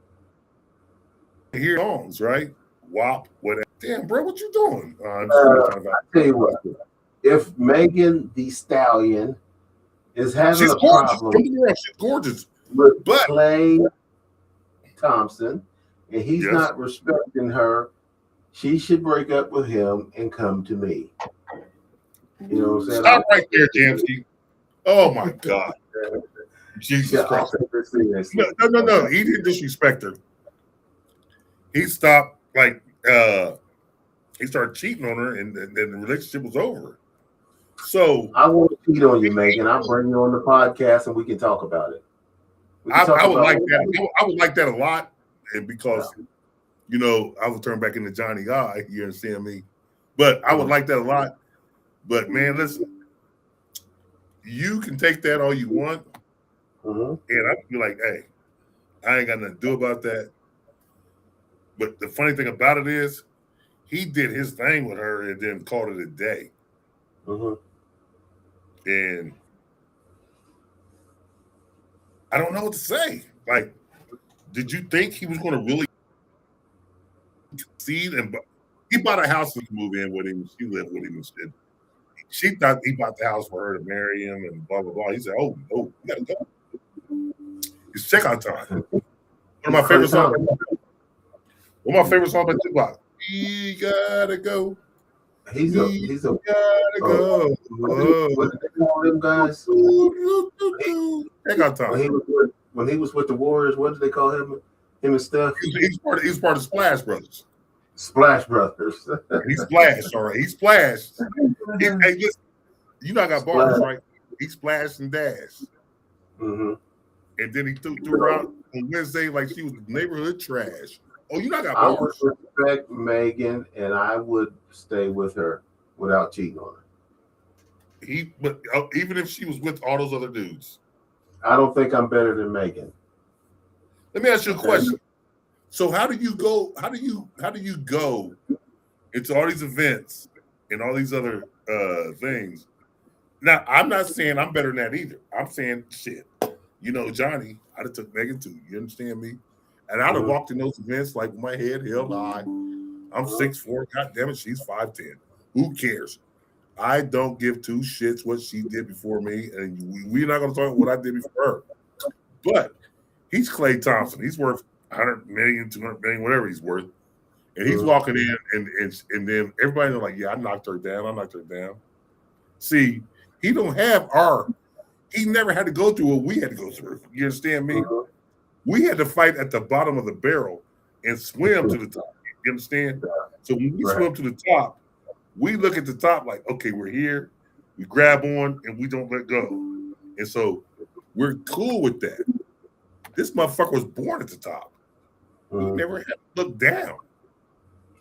Speaker 1: hear songs, right? WAP, whatever. Damn, bro, what you doing?
Speaker 4: I tell you what, if Megan Thee Stallion is having a problem,
Speaker 1: she's gorgeous,
Speaker 4: but Klay Thompson, and he's not respecting her, she should break up with him and come to me. You know what I'm saying?
Speaker 1: Stop right there, Jamsky. Oh my God. Jesus Christ. No. He didn't disrespect her. He stopped, like, he started cheating on her, and then the relationship was over. So
Speaker 4: I won't cheat on you, Megan. I'll bring you on the podcast and we can talk about it.
Speaker 1: I would like that. I would like that a lot, and because you know I would turn back into Johnny Guy. You understand me? But I would like that a lot. But man, listen, you can take that all you want, and I'd be like, hey, I ain't got nothing to do about that. But the funny thing about it is, he did his thing with her and then called it a day. And I don't know what to say. Like, did you think he was going to really concede? And he bought a house to move in with him. She lived with him and shit. She thought he bought the house for her to marry him and blah, blah, blah. He said, oh, no, you got to go. It's checkout time. One of my favorite songs. One of my favorite songs by Tupac. We gotta go.
Speaker 4: He's a
Speaker 1: gotta go.
Speaker 4: What did they call them guys?
Speaker 1: Checkout time.
Speaker 4: When he was with the Warriors, what did they call him? Him and Steph?
Speaker 1: He's part of Splash Brothers.
Speaker 4: Splash Brothers.
Speaker 1: He splashed, all right. He splashed. Hey, listen, you know I got bars, right? He splashed and dashed. And then he threw her out on Wednesday like she was neighborhood trash. Oh, you know I got bars.
Speaker 4: I would respect Megan, and I would stay with her without cheating on her.
Speaker 1: But even if she was with all those other dudes,
Speaker 4: I don't think I'm better than Megan.
Speaker 1: Let me ask you a question. So how do you go? How do you go into all these events and all these other things, Now, I'm not saying I'm better than that either. I'm saying shit. You know, Johnny, I'd have took Megan too. You understand me? And I'd have walked in those events like with my head held high. I'm 6'4". God damn it, she's 5'10". Who cares? I don't give two shits what she did before me, and we're not going to talk about what I did before her. But he's Klay Thompson. He's worth 100 million, 200 million, whatever he's worth. And he's walking in, and then everybody's like, yeah, I knocked her down. See, he don't have he never had to go through what we had to go through. You understand me? We had to fight at the bottom of the barrel and swim to the top. You understand? So when we swim to the top, we look at the top like, okay, we're here. We grab on and we don't let go. And so we're cool with that. This motherfucker was born at the top. He never had to look down.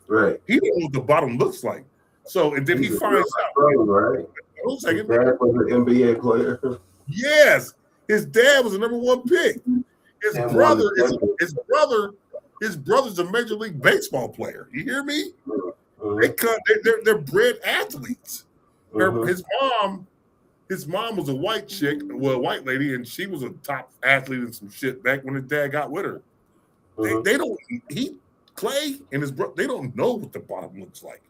Speaker 4: Right.
Speaker 1: He didn't know what the bottom looks like. So, and then he finds out.
Speaker 4: Right.
Speaker 1: Hold a second.
Speaker 4: His dad was an NBA player.
Speaker 1: Yes. His dad was the number one pick. His brother's a Major League Baseball player. You hear me? They're bred athletes. His mom was a white chick, well, a white lady, and she was a top athlete and some shit back when his dad got with her. Klay and his brother, they don't know what the bottom looks like.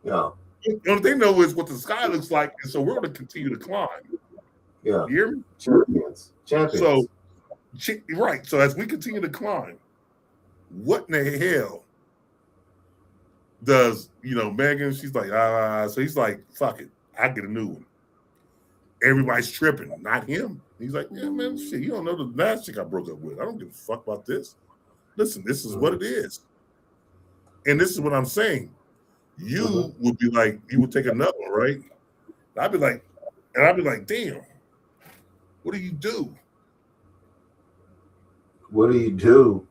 Speaker 4: Yeah.
Speaker 1: What they know is what the sky looks like, and so we're going to continue to climb.
Speaker 4: Yeah.
Speaker 1: You hear me?
Speaker 4: Champions.
Speaker 1: So, right. So as we continue to climb, what in the hell does, Megan, she's like, so he's like, fuck it, I get a new one. Everybody's tripping, not him. He's like, yeah, man, shit, you don't know the last chick I broke up with. I don't give a fuck about this. Listen, this is what it is. And this is what I'm saying. You would be like, you would take another one, right? I'd be like, damn, what do you do?
Speaker 4: What do you do?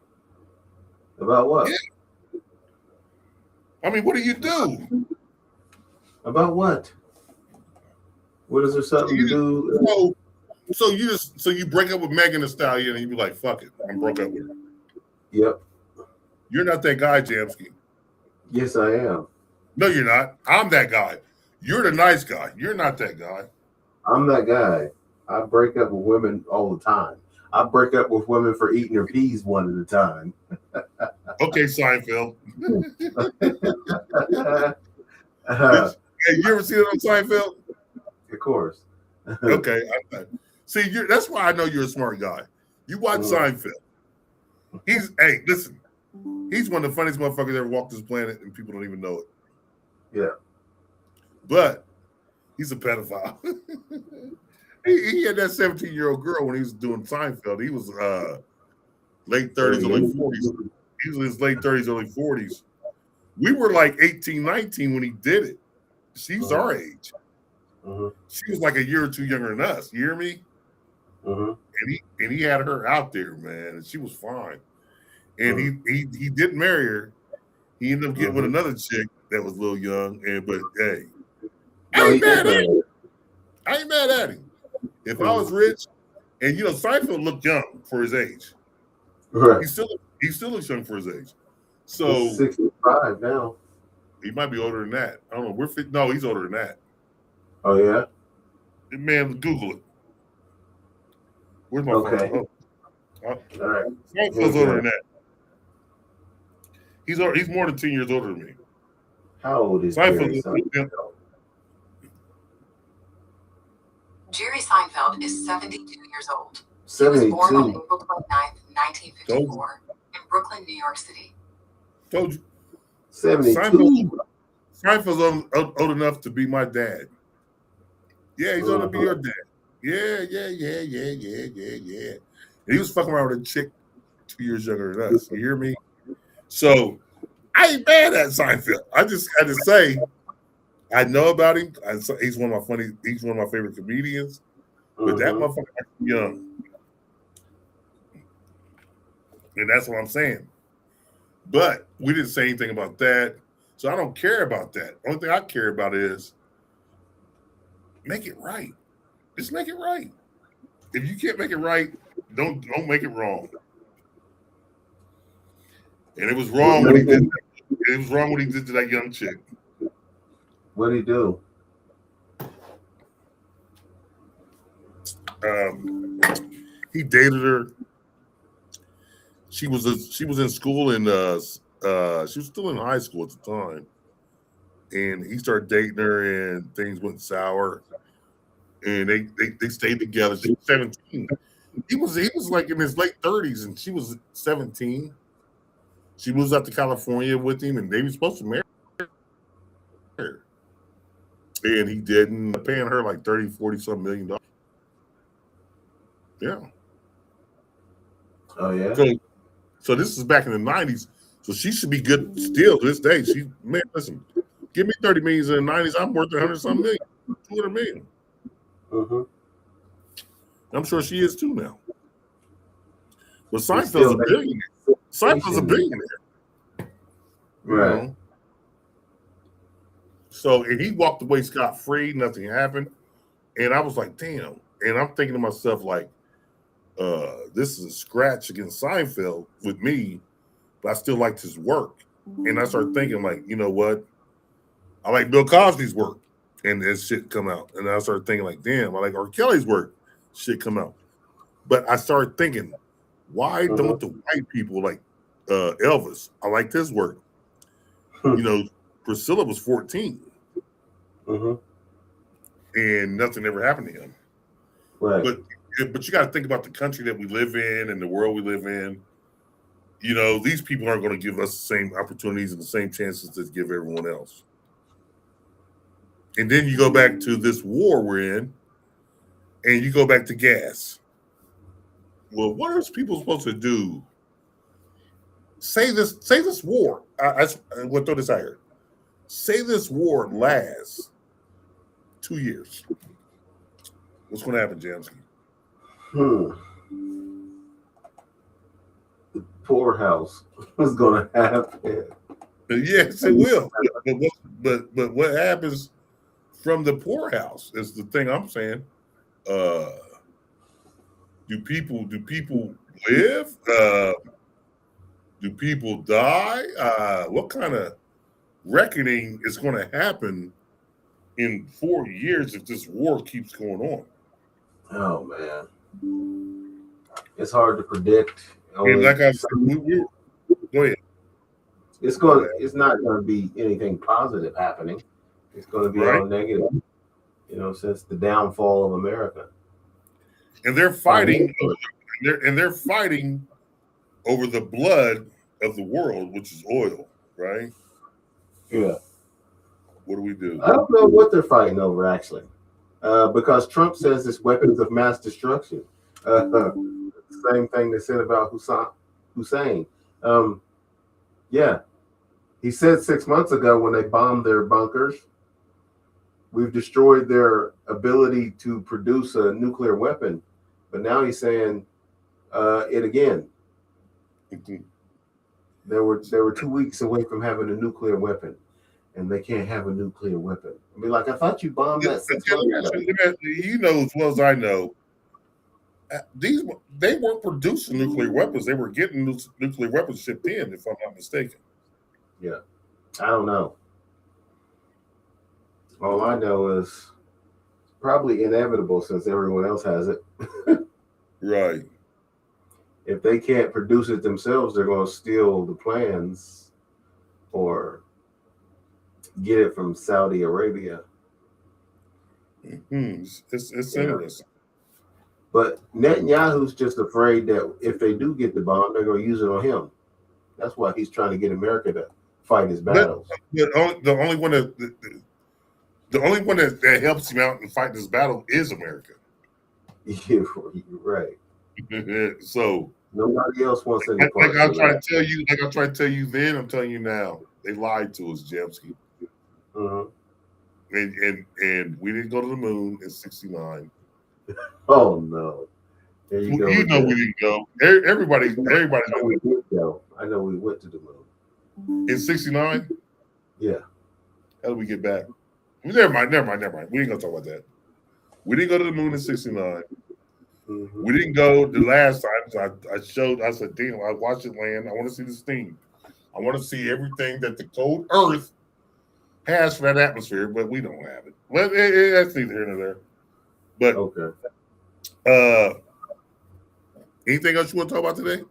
Speaker 4: About what?
Speaker 1: Yeah. I mean, what do you do?
Speaker 4: About what? What is there something to do?
Speaker 1: So you break up with Megan Thee Stallion and you be like, fuck it, I'm broke up with her.
Speaker 4: Yep.
Speaker 1: You're not that guy, Jamsky.
Speaker 4: Yes, I am.
Speaker 1: No, you're not. I'm that guy. You're the nice guy. You're not that guy.
Speaker 4: I'm that guy. I break up with women all the time. I break up with women for eating their peas one at a time.
Speaker 1: Okay, Seinfeld. Hey, you ever seen it on Seinfeld?
Speaker 4: Of course.
Speaker 1: Okay. See, that's why I know you're a smart guy. You watch Seinfeld. Hey, listen. He's one of the funniest motherfuckers that ever walked this planet, and people don't even know it.
Speaker 4: Yeah.
Speaker 1: But he's a pedophile. he had that 17-year-old girl when he was doing Seinfeld. He was late 30s, early 40s. He was in his late 30s, early 40s. We were like 18, 19 when he did it. She's our age. She was like a year or two younger than us. You hear me? And he had her out there, man, and she was fine. And he didn't marry her. He ended up getting with another chick that was a little young. But hey, I ain't mad at him. If I was rich, and Seinfeld looked young for his age.
Speaker 4: Right.
Speaker 1: He still looks young for his age. So
Speaker 4: he's 65 now.
Speaker 1: He might be older than that. I don't know. No, he's older than that.
Speaker 4: Oh yeah.
Speaker 1: Man, Google it. Where's my phone?
Speaker 4: All right.
Speaker 1: Seinfeld's older than that. He's more than 10 years older than me.
Speaker 4: How old is
Speaker 1: Seinfeld?
Speaker 5: Jerry Seinfeld is 72 years old.
Speaker 4: 72.
Speaker 5: He was born on April 29th, 1954, in Brooklyn, New York City.
Speaker 1: Told you.
Speaker 4: 72.
Speaker 1: Seinfeld's old enough to be my dad. Yeah, he's old enough to be your dad. Yeah. And he was fucking around with a chick 2 years younger than us. You hear me? So I ain't mad at Seinfeld. I just had to say, I know about him. He's one of my favorite comedians. But that motherfucker young. And that's what I'm saying. But we didn't say anything about that. So I don't care about that. Only thing I care about is make it right. Just make it right. If you can't make it right, don't make it wrong. And it was wrong when he did that. It was wrong when he did to that young chick.
Speaker 4: What'd he do?
Speaker 1: He dated her. She was in school and she was still in high school at the time, and he started dating her, and things went sour, and they stayed together. She was 17. He was like in his late 30s, and she was 17. She moves out to California with him, and they were supposed to marry her, and he didn't, paying her like 30-40 some $1 million. Yeah.
Speaker 4: Oh yeah.
Speaker 1: So this is back in the 90s. So she should be good still to this day. Man, listen, give me 30 million in the 90s. I'm worth 100 some million, 200 million.
Speaker 4: Mm-hmm.
Speaker 1: I'm sure she is too now. But Seinfeld's a billionaire. Seinfeld's a billionaire.
Speaker 4: Right.
Speaker 1: You know? So, and he walked away scot-free. Nothing happened. And I was like, damn. And I'm thinking to myself, like, this is a scratch against Seinfeld with me, but I still liked his work. And I started thinking, like, you know what? I like Bill Cosby's work, and this shit come out. And I started thinking, like, damn, I like R. Kelly's work, shit come out. But I started thinking, why don't the white people like Elvis? I like his work. You know, Priscilla was 14. And nothing ever happened to him.
Speaker 4: Right.
Speaker 1: But you got to think about the country that we live in and the world we live in. You know, these people aren't going to give us the same opportunities and the same chances that give everyone else. And then you go back to this war we're in, and you go back to gas. Well, what are people supposed to do? Say this war. We'll throw this out here. Say this war lasts 2 years. What's going to happen, Jamsky?
Speaker 4: The poorhouse is going to happen.
Speaker 1: Yes, it will. But what happens from the poorhouse is the thing I'm saying. Do people live? Do people die? What kind of reckoning is going to happen in 4 years if this war keeps going on?
Speaker 4: Oh man, it's hard to predict.
Speaker 1: And like I said, go ahead.
Speaker 4: It's not going to be anything positive happening. It's going to be all negative. You know, since the downfall of America.
Speaker 1: And they're fighting. They're fighting over the blood of the world, which is oil, right?
Speaker 4: Yeah.
Speaker 1: What do we do?
Speaker 4: I don't know what they're fighting over, actually, because Trump says it's weapons of mass destruction. Same thing they said about Hussein. Yeah, he said 6 months ago when they bombed their bunkers, we've destroyed their ability to produce a nuclear weapon. But now he's saying it again. They were 2 weeks away from having a nuclear weapon, and they can't have a nuclear weapon. I mean, like, I thought you bombed that 6 months ago.
Speaker 1: You know as well as I know, they weren't producing nuclear weapons. They were getting nuclear weapons shipped in, if I'm not mistaken.
Speaker 4: Yeah, I don't know. All I know is probably inevitable since everyone else has it.
Speaker 1: Right.
Speaker 4: If they can't produce it themselves, they're going to steal the plans or get it from Saudi Arabia.
Speaker 1: It's interesting.
Speaker 4: But Netanyahu's just afraid that if they do get the bomb, they're going to use it on him. That's why he's trying to get America to fight his battles.
Speaker 1: The only one that helps him out and fight this battle is America.
Speaker 4: You're right.
Speaker 1: So
Speaker 4: nobody else wants any part.
Speaker 1: Like I try to tell you then, I'm telling you now, they lied to us, Jamsky. And we didn't go to the moon in '69.
Speaker 4: Oh no! There you go.
Speaker 1: You know we didn't go. Everybody knows
Speaker 4: we did go. I know we went to the moon
Speaker 1: in '69.
Speaker 4: Yeah.
Speaker 1: How did we get back? Never mind. We ain't gonna talk about that. We didn't go to the moon in '69. We didn't go the last time. I said, damn, I watched it land. I want to see this thing. I want to see everything that the cold Earth has for that atmosphere, but we don't have it. Well, that's neither here nor there. But
Speaker 4: okay.
Speaker 1: Anything else you want to talk about today?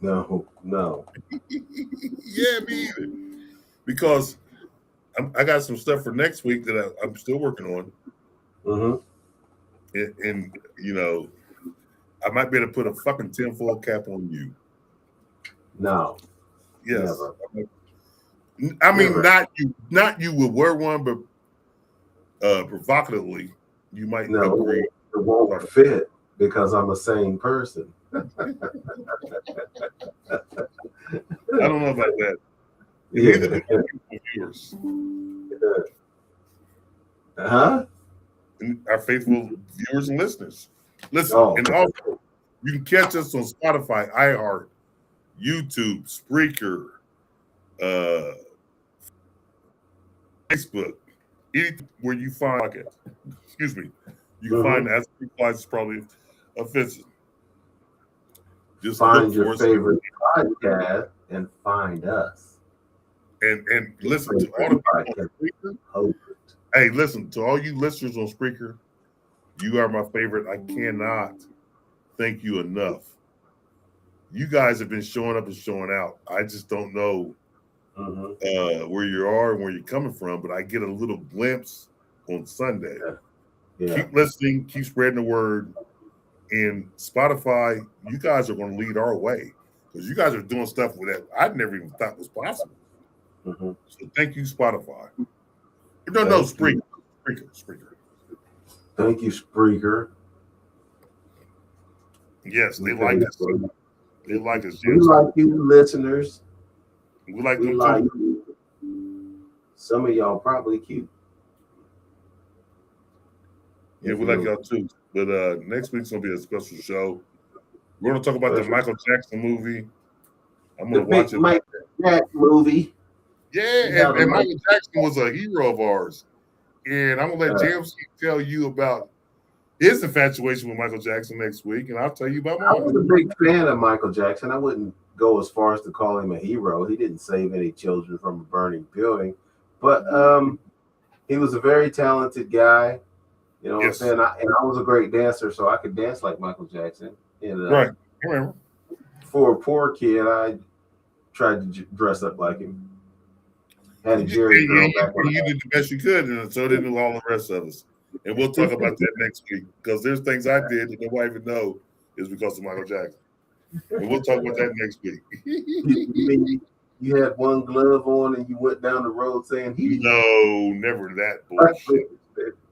Speaker 4: No.
Speaker 1: Yeah, me either. Because I got some stuff for next week that I'm still working on.
Speaker 4: Mm-hmm.
Speaker 1: And you know, I might be able to put a fucking tinfoil cap on you.
Speaker 4: No.
Speaker 1: Yes.
Speaker 4: Never.
Speaker 1: I mean,
Speaker 4: Never.
Speaker 1: not you would wear one, but provocatively, you might agree.
Speaker 4: It won't fit because I'm a sane person.
Speaker 1: I don't know about that.
Speaker 4: Yeah.
Speaker 1: Viewers.
Speaker 4: Huh?
Speaker 1: Our faithful viewers and listeners. Listen, and also you can catch us on Spotify, iHeart, YouTube, Spreaker, Facebook, anything where you find it. Excuse me. You can find As It Flies is probably offensive. Just
Speaker 4: find your favorite podcast and find us.
Speaker 1: And listen to all the people on Spreaker. Hey, listen to all you listeners on Spreaker. You are my favorite. I cannot thank you enough. You guys have been showing up and showing out. I just don't know where you are and where you're coming from, but I get a little glimpse on Sunday.
Speaker 4: Yeah.
Speaker 1: Keep listening, keep spreading the word. And Spotify, you guys are going to lead our way because you guys are doing stuff with that I never even thought was possible. So thank you, Spotify. No, Spreaker.
Speaker 4: Thank you, Spreaker.
Speaker 1: Yes, they like us. They like us.
Speaker 4: We like you, listeners.
Speaker 1: We like them too.
Speaker 4: You. Some of y'all probably cute.
Speaker 1: Yeah, we like y'all too. But next week's gonna be a special show. We're gonna talk about the Michael Jackson movie. I'm gonna watch it.
Speaker 4: Michael Jackson movie.
Speaker 1: Yeah, and Michael Jackson was a hero of ours. And I'm gonna let James tell you about his infatuation with Michael Jackson next week, and I'll tell you about mine.
Speaker 4: I was a big fan of Michael Jackson. I wouldn't go as far as to call him a hero. He didn't save any children from a burning building, but he was a very talented guy. You know what I'm saying? I was a great dancer, so I could dance like Michael Jackson. And,
Speaker 1: right. I remember.
Speaker 4: For a poor kid, I tried to dress up like him. Had a Jerry curl back when
Speaker 1: you did the best you could, and so did all the rest of us. And we'll talk about that next week because there's things I did that nobody even know is because of Michael Jackson. And we'll talk about that next week.
Speaker 4: You had one glove on and you went down the road saying
Speaker 1: No, never that bullshit.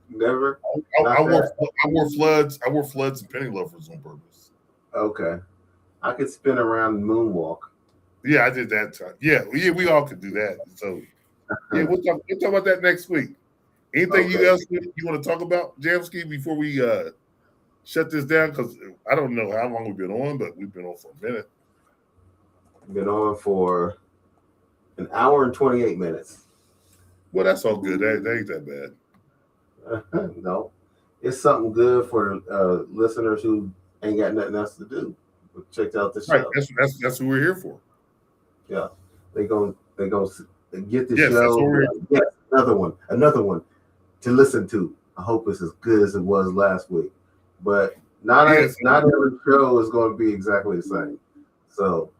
Speaker 4: Never.
Speaker 1: I wore floods. I wore floods and penny loafers on purpose.
Speaker 4: Okay, I could spin around and moonwalk.
Speaker 1: Yeah, I did that time. Yeah, we all could do that. So yeah, we'll talk about that next week. Anything else you want to talk about, Jamski, before we shut this down? Because I don't know how long we've been on, but we've been on for a minute.
Speaker 4: Been on for an hour and 28 minutes.
Speaker 1: Well, that's all good. That ain't that bad.
Speaker 4: No, it's something good for listeners who ain't got nothing else to do. Check out the show.
Speaker 1: Right, that's what we're here for.
Speaker 4: Yeah, they gonna get the
Speaker 1: show.
Speaker 4: That's what we're yes, another one to listen to. I hope it's as good as it was last week, but not every show is going to be exactly the same. So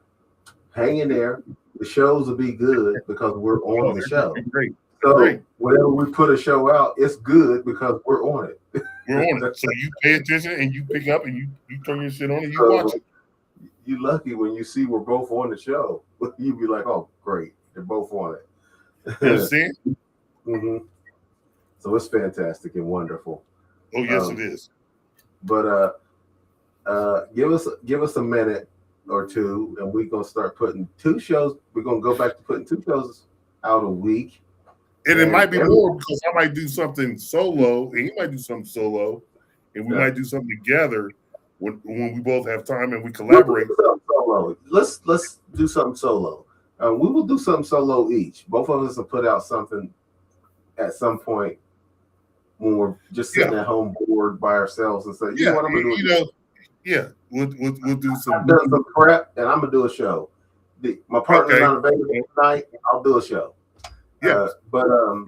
Speaker 4: hang in there. The shows will be good because we're on the show.
Speaker 1: Great.
Speaker 4: So whenever we put a show out, it's good because we're on it.
Speaker 1: We're on it. So you pay attention and you pick up and you turn your shit on and you watch it.
Speaker 4: You lucky when you see we're both on the show. You be like, oh, great. They're both on it.
Speaker 1: You see?
Speaker 4: So it's fantastic and wonderful.
Speaker 1: Oh, yes, it is.
Speaker 4: But give us a minute or two, and we're gonna start putting 2 shows. We're gonna go back to putting 2 shows out a week.
Speaker 1: And it might be more because I might do something solo, and you might do something solo, and we might do something together when we both have time and we collaborate.
Speaker 4: Let's do something solo. We will do something solo each. Both of us will put out something at some point when we're just sitting at home bored by ourselves and say, you know what I'm gonna do?
Speaker 1: We'll do some.
Speaker 4: I've done some prep and I'm gonna do a show. My partner's not available tonight. I'll do a show.
Speaker 1: Yeah,
Speaker 4: but
Speaker 1: and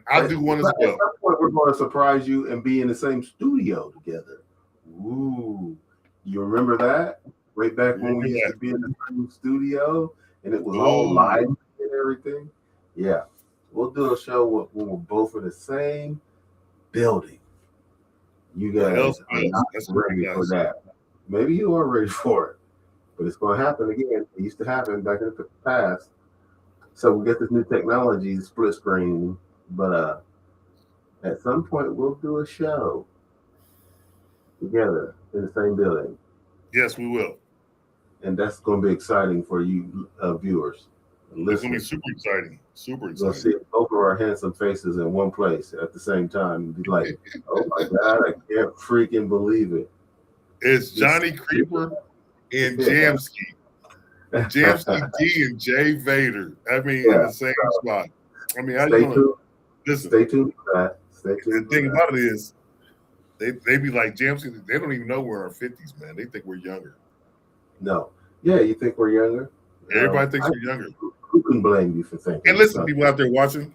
Speaker 1: I'll do one as well.
Speaker 4: At some point, we're going to surprise you and be in the same studio together Ooh, you remember that? Way back when we used to be in the same studio and it was all live and everything. Yeah, we'll do a show when we're both in the same building. You guys are not ready for that. Maybe you are ready for it, but it's going to happen again. It used to happen back in the past. So we get this new technology, split screen, but at some point we'll do a show together in the same building.
Speaker 1: Yes, we will.
Speaker 4: And that's going to be exciting for you viewers.
Speaker 1: It's going to be super exciting. Super exciting.
Speaker 4: We'll see both of our handsome faces in one place at the same time and be like, oh my God, I can't freaking believe it.
Speaker 1: It's Johnny Creeper and Jamski. Jamski D and Jay Vader. I mean, in the same spot. I mean, how you going listen?
Speaker 4: Stay tuned for that. Stay tuned.
Speaker 1: The thing about it is, they be like Jamski. They don't even know we're in our 50s, man. They think we're younger.
Speaker 4: No. Yeah, you think we're younger?
Speaker 1: Everybody thinks we're younger.
Speaker 4: Who can blame you for thinking?
Speaker 1: And listen, people out there watching,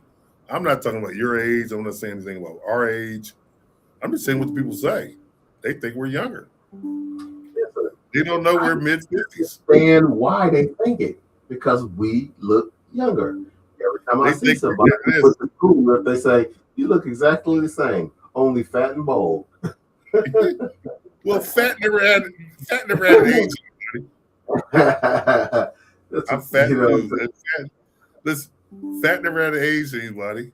Speaker 1: I'm not talking about your age. I'm not saying anything about our age. I'm just saying what the people say. They think we're younger.
Speaker 4: Yes, sir.
Speaker 1: They don't know we're mid-50s.
Speaker 4: And why they think it? Because we look younger. Every time I see somebody with the school, they say, you look exactly the same, only fat and bold.
Speaker 1: Well, fat never had an age. I'm fat. Listen, fat never had an age to anybody.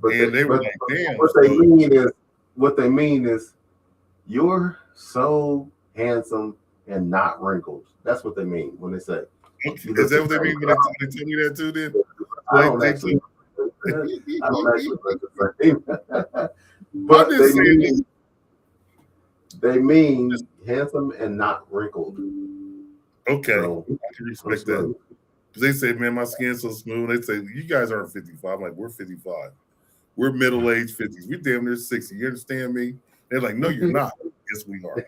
Speaker 4: But
Speaker 1: and they were like, damn.
Speaker 4: What they mean is you're so handsome and not wrinkled. That's what they mean when they say.
Speaker 1: Okay. Is that what they mean when they tell me that too then?
Speaker 4: I don't actually look the same. But they mean handsome and not wrinkled.
Speaker 1: Okay, so, I can respect that. Because they say, man, my skin's so smooth. They say, you guys aren't 55. I'm like, we're 55. We're middle-aged 50s. We damn near 60. You understand me? They're like, no, you're not. Yes, we are.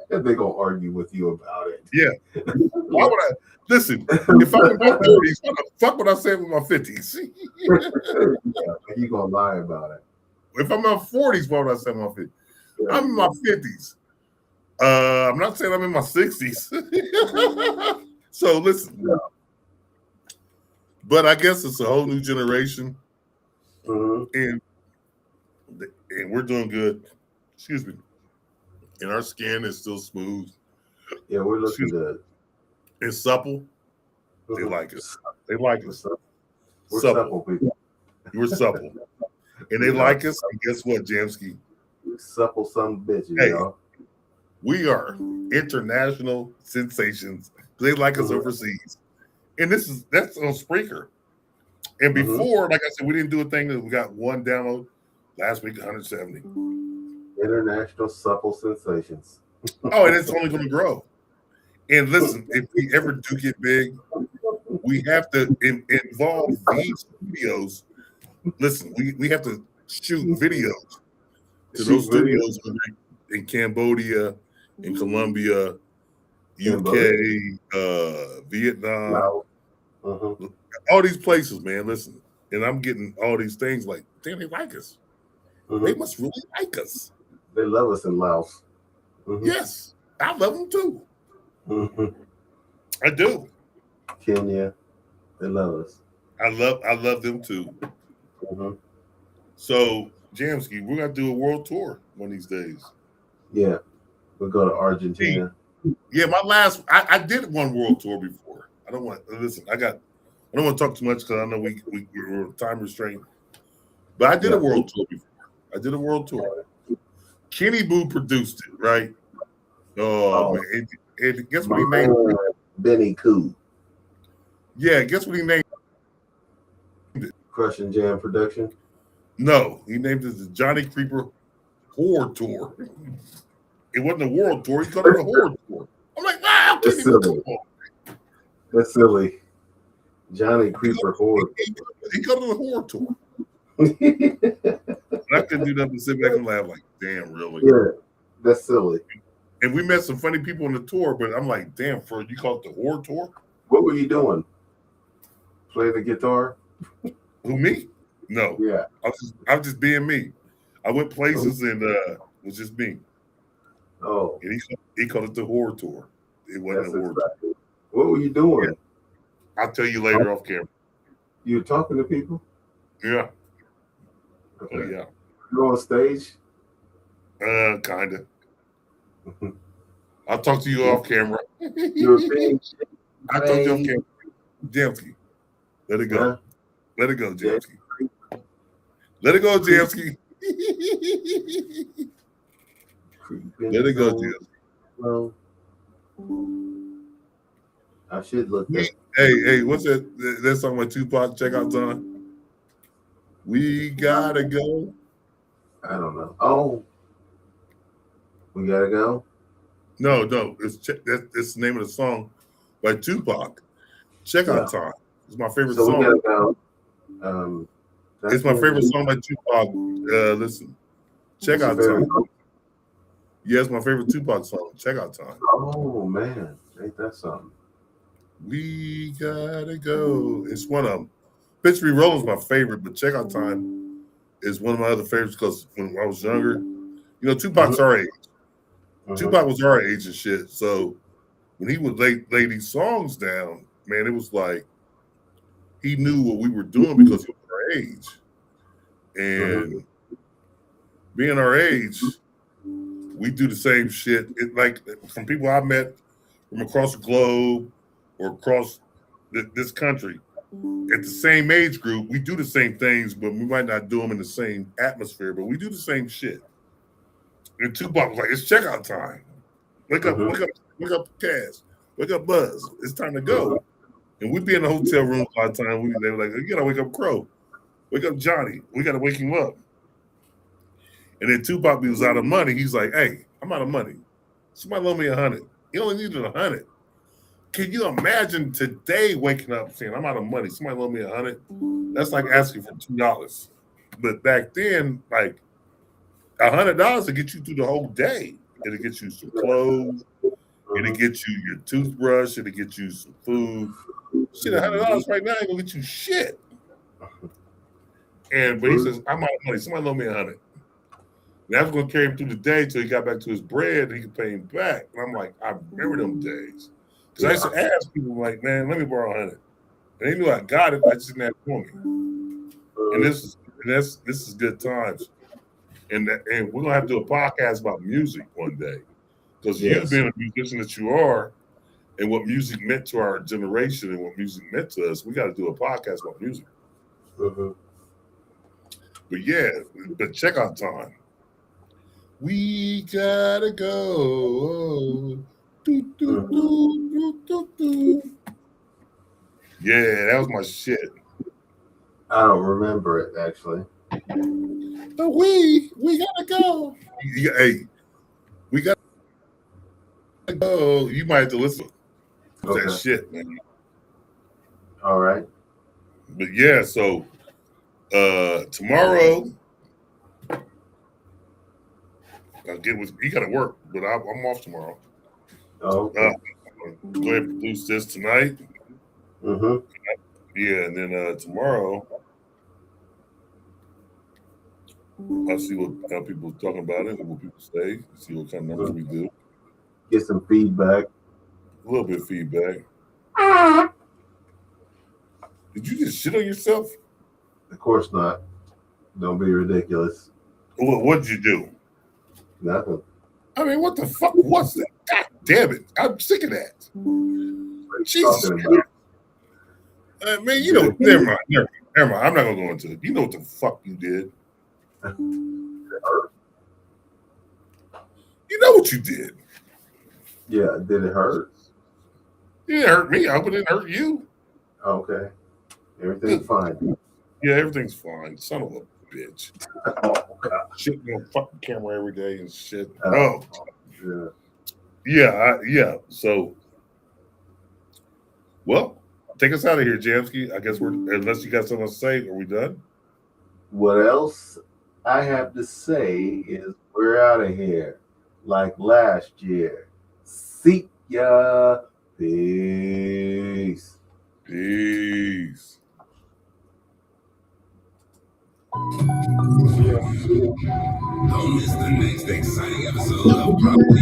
Speaker 4: They're going to argue with you about it.
Speaker 1: Yeah. Why would I? Listen, if I'm in my 40s, what the fuck would I say with my 50s?
Speaker 4: You're going to lie about it.
Speaker 1: If I'm in my 40s, what would I say with my 50s? I'm in my 50s. I'm not saying I'm in my 60s. So listen. But I guess it's a whole new generation. And we're doing good. Excuse me. And our skin is still smooth.
Speaker 4: Yeah, we're looking good.
Speaker 1: It's supple. They like us. They like us.
Speaker 4: We're supple people.
Speaker 1: We're supple. And they like us. And guess what, Jamski?
Speaker 4: We supple some bitches, y'all.
Speaker 1: We are international sensations. They like us overseas. And that's on Spreaker. And before, like I said, we didn't do a thing that we got one download last week, 170.
Speaker 4: International supple sensations.
Speaker 1: Oh, and it's only going to grow. And listen, if we ever do get big, we have to involve these videos. Listen, we have to shoot videos to those studios in Cambodia, in Colombia, UK, Vietnam, all these places, man. Listen, and I'm getting all these things like, damn, they like us. They must really like us.
Speaker 4: They love us in Laos.
Speaker 1: Yes, I love them too. I do.
Speaker 4: Kenya, they love us.
Speaker 1: I love them too. So, Jamski, we're gonna do a world tour one of these days.
Speaker 4: Yeah, we'll go to Argentina.
Speaker 1: Yeah, I did one world tour before. I don't want to talk too much because I know we're time restrained. But I did a world tour before. I did a world tour. Kenny Boo produced it, right? Oh man! And guess what he named it?
Speaker 4: Benny Koo.
Speaker 1: Yeah, guess what he named it?
Speaker 4: Crush and Jam Production.
Speaker 1: No, he named it the Johnny Creeper Horror Tour. It wasn't a world tour. He called it a horror tour. I'm like, wow,
Speaker 4: that's silly. That's silly. Johnny Creeper Horror.
Speaker 1: He called it a horror tour. I couldn't do nothing but sit back and laugh like, damn, really?
Speaker 4: Yeah, that's silly.
Speaker 1: And we met some funny people on the tour, but I'm like, damn, you call it the horror tour?
Speaker 4: What were you doing? Play the guitar?
Speaker 1: Who, me? No.
Speaker 4: Yeah.
Speaker 1: I was just being me. I went places and it was just me.
Speaker 4: Oh,
Speaker 1: And he called it the horror tour. It wasn't
Speaker 4: that's
Speaker 1: a horror
Speaker 4: exactly. What were you doing?
Speaker 1: tour. I'll tell you later off camera.
Speaker 4: You were talking to people?
Speaker 1: Yeah.
Speaker 4: Okay.
Speaker 1: Oh, yeah.
Speaker 4: You on stage?
Speaker 1: Kinda. I'll talk to you off camera.
Speaker 4: You're being
Speaker 1: I told you off camera. Jamsky. Let it go.
Speaker 4: Huh?
Speaker 1: Let it go, Jamsky. Let it go, Jamsky. Let it go, Jamsky.
Speaker 4: Well, I should look at.
Speaker 1: Hey, what's that? That song by Tupac, Check Out Time? We gotta go.
Speaker 4: I don't know. Oh, we gotta go.
Speaker 1: No, it's the name of the song by Tupac. Check Out Time. It's my favorite
Speaker 4: So
Speaker 1: song.
Speaker 4: we gotta go.
Speaker 1: It's my favorite song by Tupac. Listen, Check Out Time. Yeah, it's my favorite Tupac song. Check Out Time.
Speaker 4: Oh man, ain't that something?
Speaker 1: We gotta go. It's one of them. Pitch Me Roll is my favorite, but Check Out Time is one of my other favorites because when I was younger, you know, Tupac's our age. Tupac was our age and shit. So when he would lay these songs down, man, it was like he knew what we were doing because he was our age. And being our age, we do the same shit. It, like from people I met from across the globe or across this country, at the same age group, we do the same things, but we might not do them in the same atmosphere, but we do the same shit. And Tupac was like, it's checkout time. Wake up, Cass. Wake up, Buzz. It's time to go. And we'd be in the hotel room a lot of times. They were like, you gotta wake up Crow. Wake up Johnny. We gotta wake him up. And then Tupac was out of money. He's like, hey, I'm out of money. Somebody loan me $100. He only needed $100. Can you imagine today waking up saying, I'm out of money. Somebody loan me $100? That's like asking for $2. But back then, like $100 to get you through the whole day. It'll get you some clothes. It'll get you your toothbrush. It'll get you some food. Shit, $100 right now ain't gonna get you shit. But he says, I'm out of money. Somebody loan me $100. And that was gonna carry him through the day till he got back to his bread and he could pay him back. And I'm like, I remember them days. Because I used to ask people, like, man, let me borrow $100. And they knew I got it, I just didn't have it for me. And this is good times. And we're gonna have to do a podcast about music one day. Because you being a musician that you are, and what music meant to our generation and what music meant to us, we got to do a podcast about music. But yeah, but check out time. We gotta go. Do, do, do, do, do. Yeah, that was my shit.
Speaker 4: I don't remember it actually.
Speaker 1: But we gotta go. Hey, we gotta go. You might have to listen to that shit, man.
Speaker 4: All right.
Speaker 1: But yeah, so tomorrow I'll get with you. Got to work, but I'm off tomorrow.
Speaker 4: Oh, okay.
Speaker 1: I'm going to produce this tonight. Yeah, and then tomorrow I'll see how people are talking about it and what people say. See what kind of numbers we do.
Speaker 4: Get some feedback.
Speaker 1: A little bit of feedback. Did you just shit on yourself?
Speaker 4: Of course not. Don't be ridiculous.
Speaker 1: What'd you do?
Speaker 4: Nothing.
Speaker 1: I mean, what the fuck was that? God damn it. I'm sick of that. Jesus Christ. Man, you know, never mind. I'm not going to go into it. You know what the fuck you did. You know what you did.
Speaker 4: Yeah, did it hurt?
Speaker 1: It didn't hurt me. I hope it didn't hurt you.
Speaker 4: Okay. Everything's fine.
Speaker 1: Yeah, everything's fine. Son of a bitch.
Speaker 4: Oh, God.
Speaker 1: Shit on fucking camera every day and shit.
Speaker 4: Yeah.
Speaker 1: Yeah. So, well, take us out of here, Jamsky. I guess unless you got something to say, are we done?
Speaker 4: What else I have to say is we're out of here like last year. See ya. Peace.
Speaker 1: Peace.
Speaker 2: Don't miss the next exciting episode of Property.